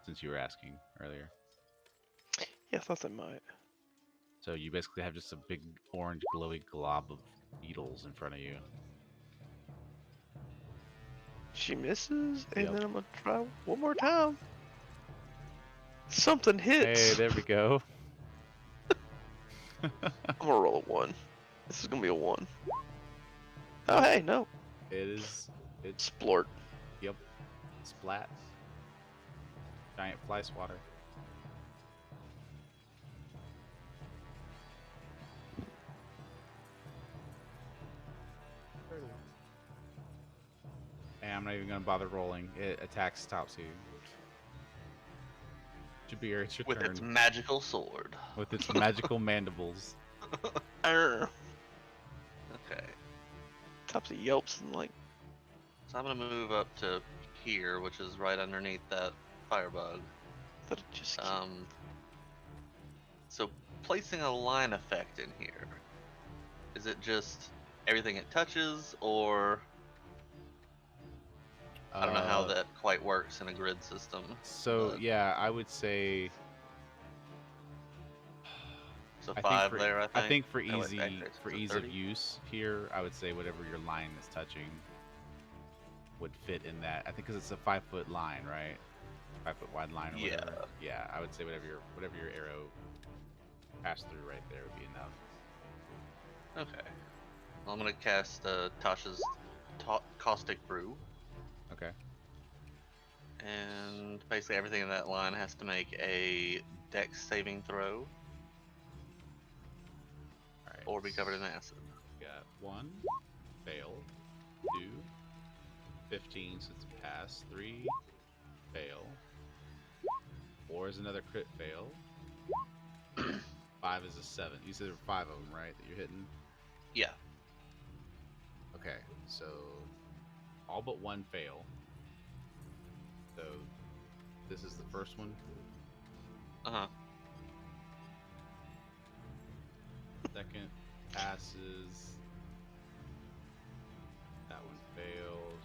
since you were asking earlier. Yeah, I thought they might. So you basically have just a big orange glowy glob of beetles in front of you. She misses, and Yep. then I'm gonna try one more time. Something hits. Hey, there we go. I'm gonna roll a 1. This is gonna be a 1. Oh, hey, no. It's Splort. yep. Splat. Giant fly swatter. And I'm not even gonna bother rolling. It attacks Topsy. Jabir, it's your With turn. its magical sword. With its magical mandibles. Arr. Okay. Topsy yelps and like, So I'm gonna move up to here, which is right underneath that firebug. that it just So placing a line effect in here, is it just everything it touches, or I don't know how that quite works in a grid system. So but- yeah, I would say. So I 5 think for, there, I think. I think for Oh, wait, easy actually, for so ease 30? of use here, I would say whatever your line is touching would fit in that. I think because it's a 5-foot line, right? 5-foot wide line or Yeah. whatever. Yeah, I would say whatever your arrow passed through right there would be enough. Okay. Well, I'm gonna cast Tasha's Caustic Brew, Okay. and basically everything in that line has to make a Dex saving throw All right. or be covered in acid. Got 1 fail, 2 15 since it passed, 3 fail, 4 is another crit fail, 5 is a 7. You said there were 5 of them, right? That you're hitting. Yeah. Okay, so all but 1 fail. So this is the first one. Uh huh. Second passes. That one failed.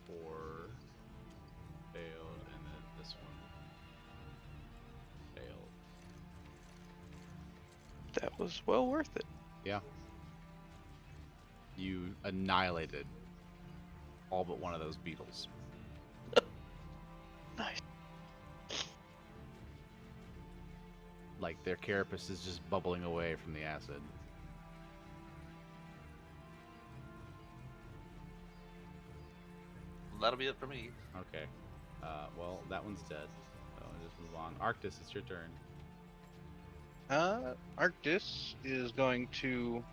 4 failed, and then this one failed. that was well worth it. Yeah. You annihilated all but one of those beetles. Nice. Like their carapace is just bubbling away from the acid. That'll be it for me. Okay. Well, that one's dead. So I'll just move on. Arctis, it's your turn. Arctis is going to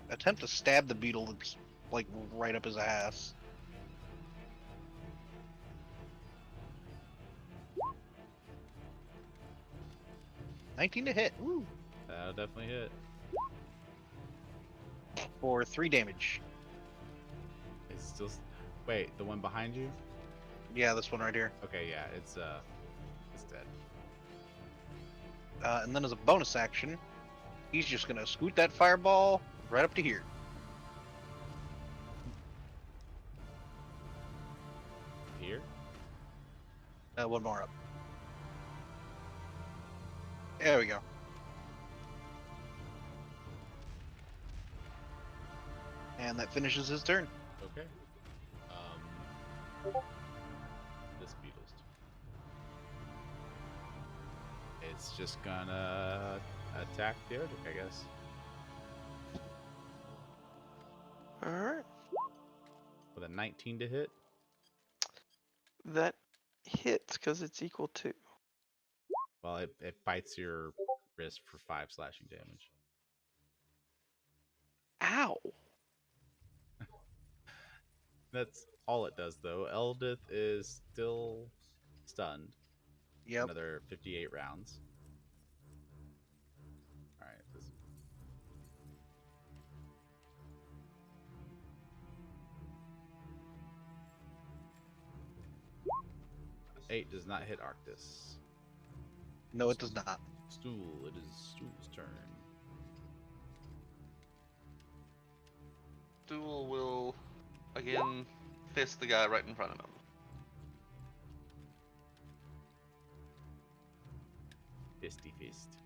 attempt to stab the beetle that's like right up his ass. $19 to hit. Woo! That'll definitely hit. For 3 damage. It's still. Wait, the one behind you? Yeah, this one right here. Okay, yeah, it's dead. And then as a bonus action, he's just gonna scoot that fireball right up to here. Here? One more up. There we go. And that finishes his turn. Okay. This beetle's. It's just gonna attack the Erdrick, I guess. Alright. With a 19 to hit. That hits because it's equal to. Well, it bites your wrist for 5 slashing damage. Ow! That's all it does, though. Eldith is still stunned. Yep. Another 58 rounds. Alright. 8 does not hit Arctis. No, it does not. Stool, it is Stool's turn. Stool will again fist the guy right in front of him. Fisty fist.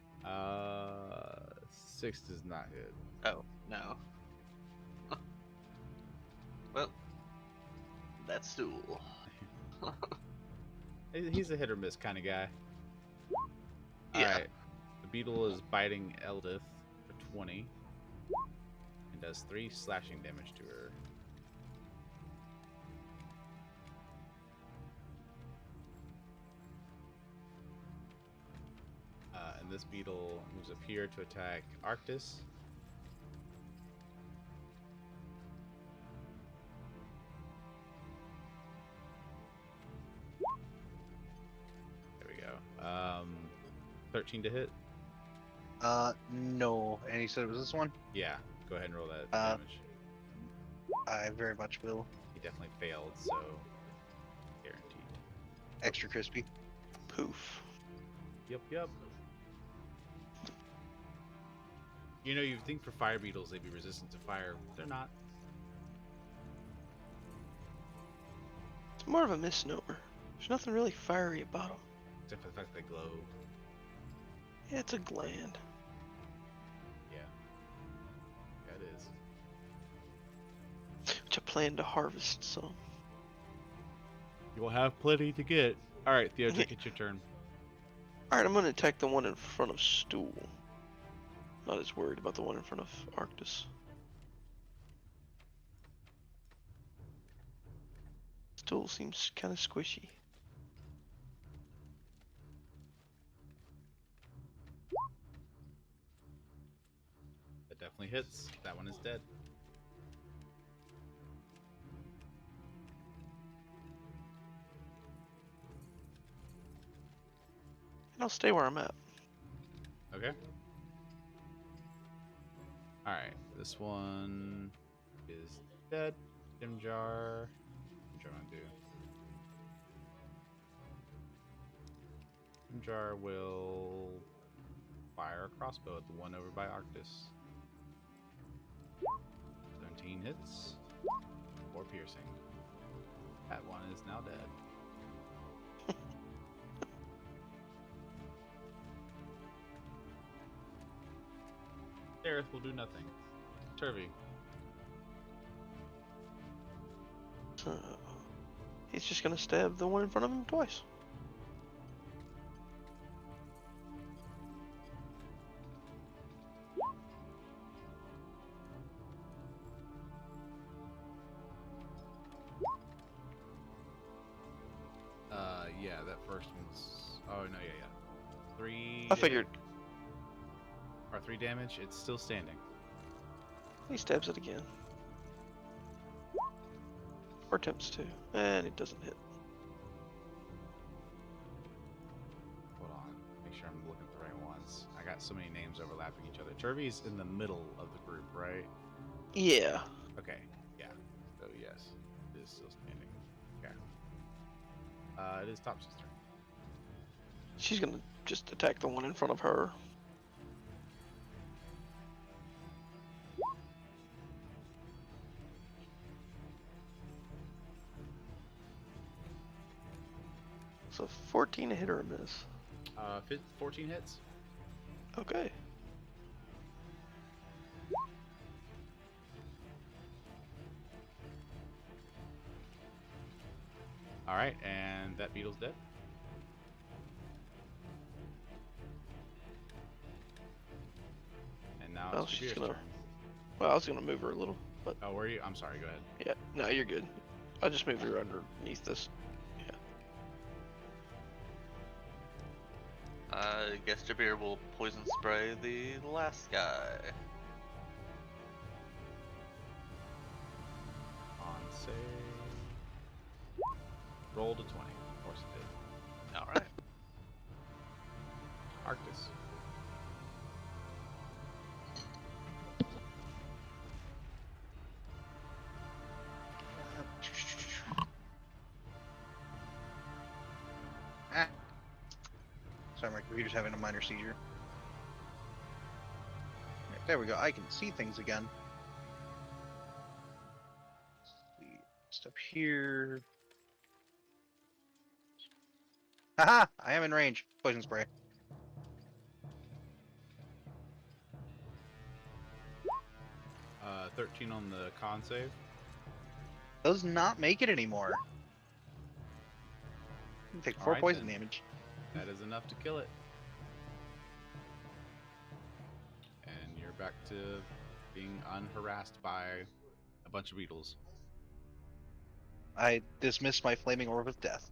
6 does not hit. Oh, no. Well, that's Stool. He's a hit or miss kind of guy. Yeah. Alright. The beetle is biting Eldith for 20. And does 3 slashing damage to her. And this beetle moves up here to attack Arctis. There we go. 13 to hit. No. And he said it was this one? Yeah, go ahead and roll that Uh, damage. I very much will. He definitely failed, so guaranteed. Extra crispy. Poof. Yep. You know, you'd think for fire beetles they'd be resistant to fire. They're not. It's more of a misnomer. There's nothing really fiery about them. Except for the fact they glow. Yeah, it's a gland. Yeah. Yeah, it is. Which I plan to harvest some. You'll have plenty to get. Alright, Theodric, it's your turn. Alright, I'm gonna attack the one in front of Stool. Not as worried about the one in front of Arctis. Stool seems kind of squishy. That definitely hits. That one is dead. And I'll stay where I'm at. Okay. Alright, this one is dead. Dimjar. What do I want to do? Dimjar will fire a crossbow at the one over by Arctis. 17 hits. 4 piercing. That one is now dead. Dareth will do nothing. Turvy. So, he's just gonna stab the one in front of him twice. Yeah, that first one's. Oh no, yeah. 3. I figured. Or 3 damage. It's still standing. He stabs it again. Or attempts to. And it doesn't hit. Hold on. Make sure I'm looking at the right ones. I got so many names overlapping each other. Turvy's in the middle of the group, right? Yeah. Okay. Yeah. So yes, it is still standing. Okay. It is Topsy's turn. She's gonna just attack the one in front of her. So 14 to hit or a miss. 14 hits. Okay. All right, and that beetle's dead. And now Well, it's she's Jabir's gonna- turn. Well, I was gonna move her a little, but Oh, were you? I'm sorry. Go ahead. yeah. No, you're good. I just moved her underneath this. I guess Jabir will poison spray the last guy. On save. Roll to 20. Of course it did. All right. Arctis. Ah. Sorry, my computer's having a minor seizure. Right, there we go. I can see things again. Let's see. Step here. Haha! I am in range. Poison spray. Uh, 13 on the con save. Does not make it anymore. You take 4 Alright, poison then. damage. That is enough to kill it. And you're back to being unharassed by a bunch of beetles. I dismiss my flaming orb of death.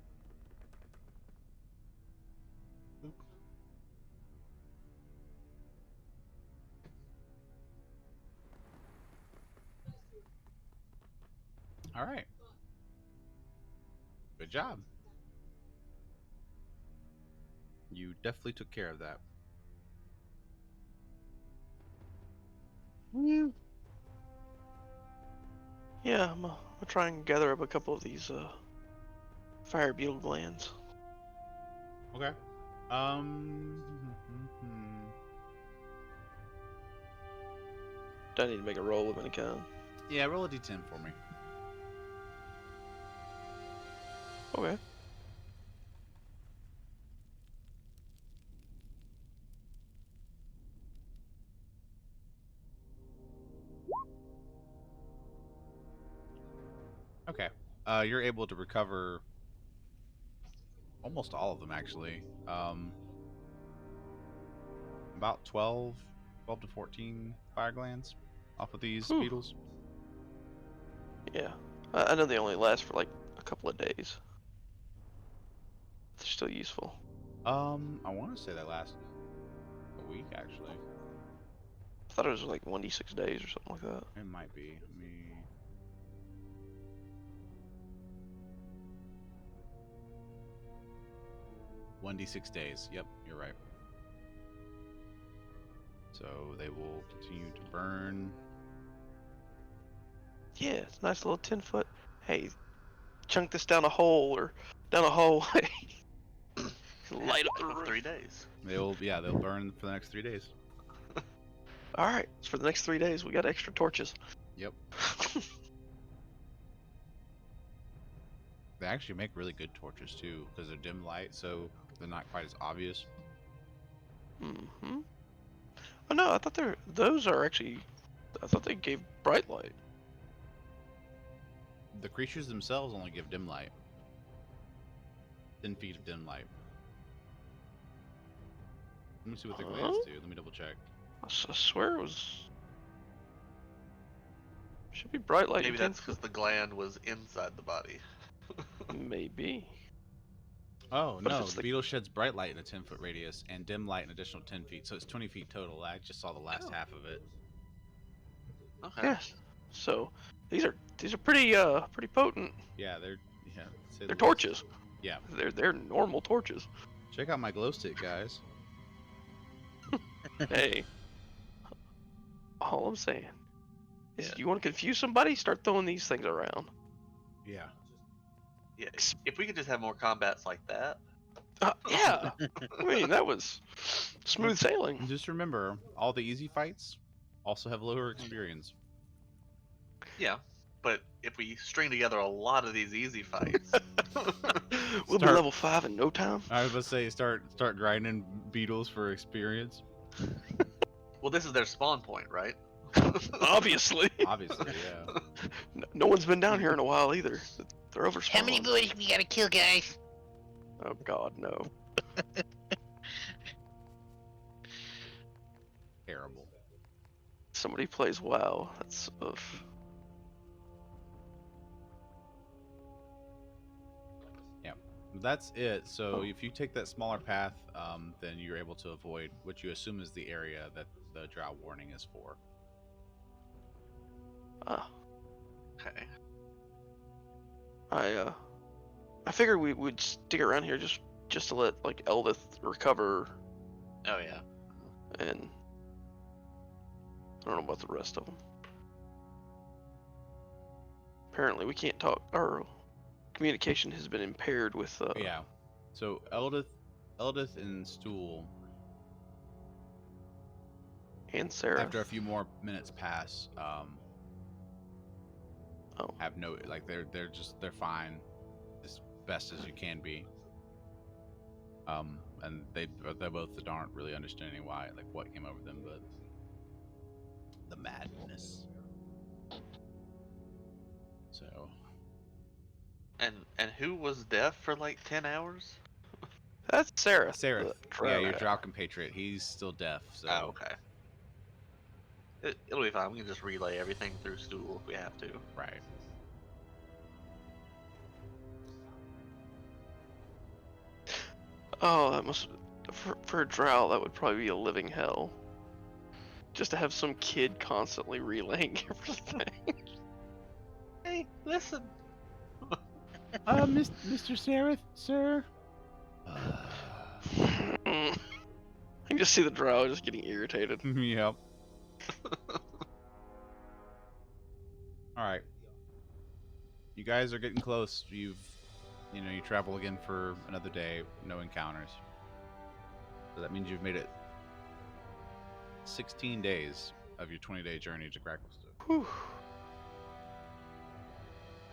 All right. Good job. You definitely took care of that. Yeah, I'm gonna try and gather up a couple of these fire beetle glands. Okay. Do I need to make a roll of any kind? Yeah, roll a d10 for me. Okay. Okay. You're able to recover almost all of them, actually. About 12 to 14 fire glands off of these Whew. beetles. Yeah. I know they only last for like a couple of days. They're still useful. I want to say that lasts a week, actually. I thought it was like 1d6 days or something like that. It might be. Let me... 1d6 days. Yep, you're right. So they will continue to burn. Yeah, it's a nice little 10-foot. Hey, chunk this down a hole or down a hallway. Light up the For room. 3 days. They'll burn for the next 3 days. All right, so for the next 3 days, we got extra torches. Yep. They actually make really good torches too, because they're dim light, so they're not quite as obvious. Mm-hmm. Oh no, I thought those are actually. I thought they gave bright light. The creatures themselves only give dim light. 10 feet of dim light. Let me see what the glands do. Let me double check. I swear it was. Should be bright light. Maybe that's because the gland was inside the body. Maybe. Oh But if no, it's the the- beetle sheds bright light in a 10-foot radius and dim light an additional 10 feet, so it's 20 feet total. I just saw the last Oh. half of it. Okay. Yes. So these are pretty potent. Yeah, they're say the They're least. torches. Yeah. They're normal torches. Check out my glow stick, guys. Hey. All I'm saying is, Yeah. you want to confuse somebody, start throwing these things around. Yeah. Yeah. If we could just have more combats like that. Yeah. I mean, that was smooth sailing. And just remember, all the easy fights also have lower experience. Yeah. But if we string together a lot of these easy fights, We'll be Start- level 5 in no time. I was about to say, start grinding beetles for experience. well, this is their spawn point, right? Obviously. Obviously, yeah. No one's been down here in a while either. They're over. How many boys we gotta kill, guys? Oh God, no. Terrible. Somebody plays WoW. That's oof. That's it. So Oh. if you take that smaller path, then you're able to avoid what you assume is the area that the drought warning is for. Ah, Okay. I figured we would stick around here just to let like Eldith recover, Oh yeah. and I don't know about the rest of them. Apparently, we can't talk. Our communication has been impaired with. Yeah. So Eldith and Stool, And Sarah. after a few more minutes pass, Oh. have no they're fine, as best as you can be. And they both aren't really understanding why, like what came over them, but the madness. So And who was deaf for like 10 hours? That's Sarah. Sarah, the yeah, your drow. drow compatriot, he's still deaf. So Oh, okay. It'll be fine. We can just relay everything through Stool if we have to. right. Oh, that must for a drow. That would probably be a living hell. Just to have some kid constantly relaying everything. Hey, listen. Mr. Sareth, sir. I can just see the drow just getting irritated. Yep. you guys are getting close. You travel again for another day, no encounters. So that means you've made it 16 days of your 20-day journey to Cracklestone. Whew.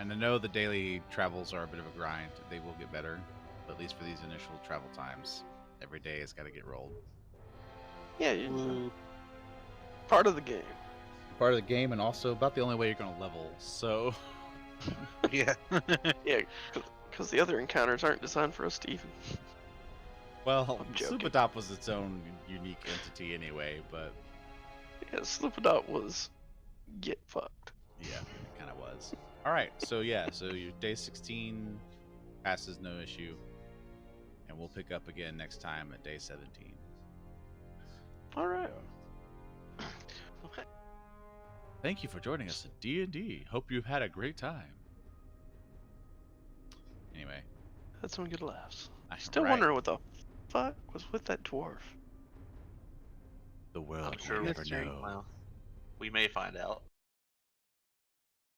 And I know the daily travels are a bit of a grind. They will get better, but at least for these initial travel times, every day has got to get rolled. Yeah, you know, part of the game. Part of the game, and also about the only way you're going to level. So, Yeah. Yeah, because the other encounters aren't designed for us to even. well, I'm joking. Sloopadop was its own unique entity anyway, but Yeah, Sloopadot was get fucked. yeah, it kind of was. All right, so your day 16 passes no issue, and we'll pick up again next time at day 17. All right. Okay. Thank you for joining us at D&D. Hope you've had a great time. Anyway, Had some good laughs. all Still right, wondering what the fuck was with that dwarf. the world I'm sure will never mystery. know. Well, we may find out.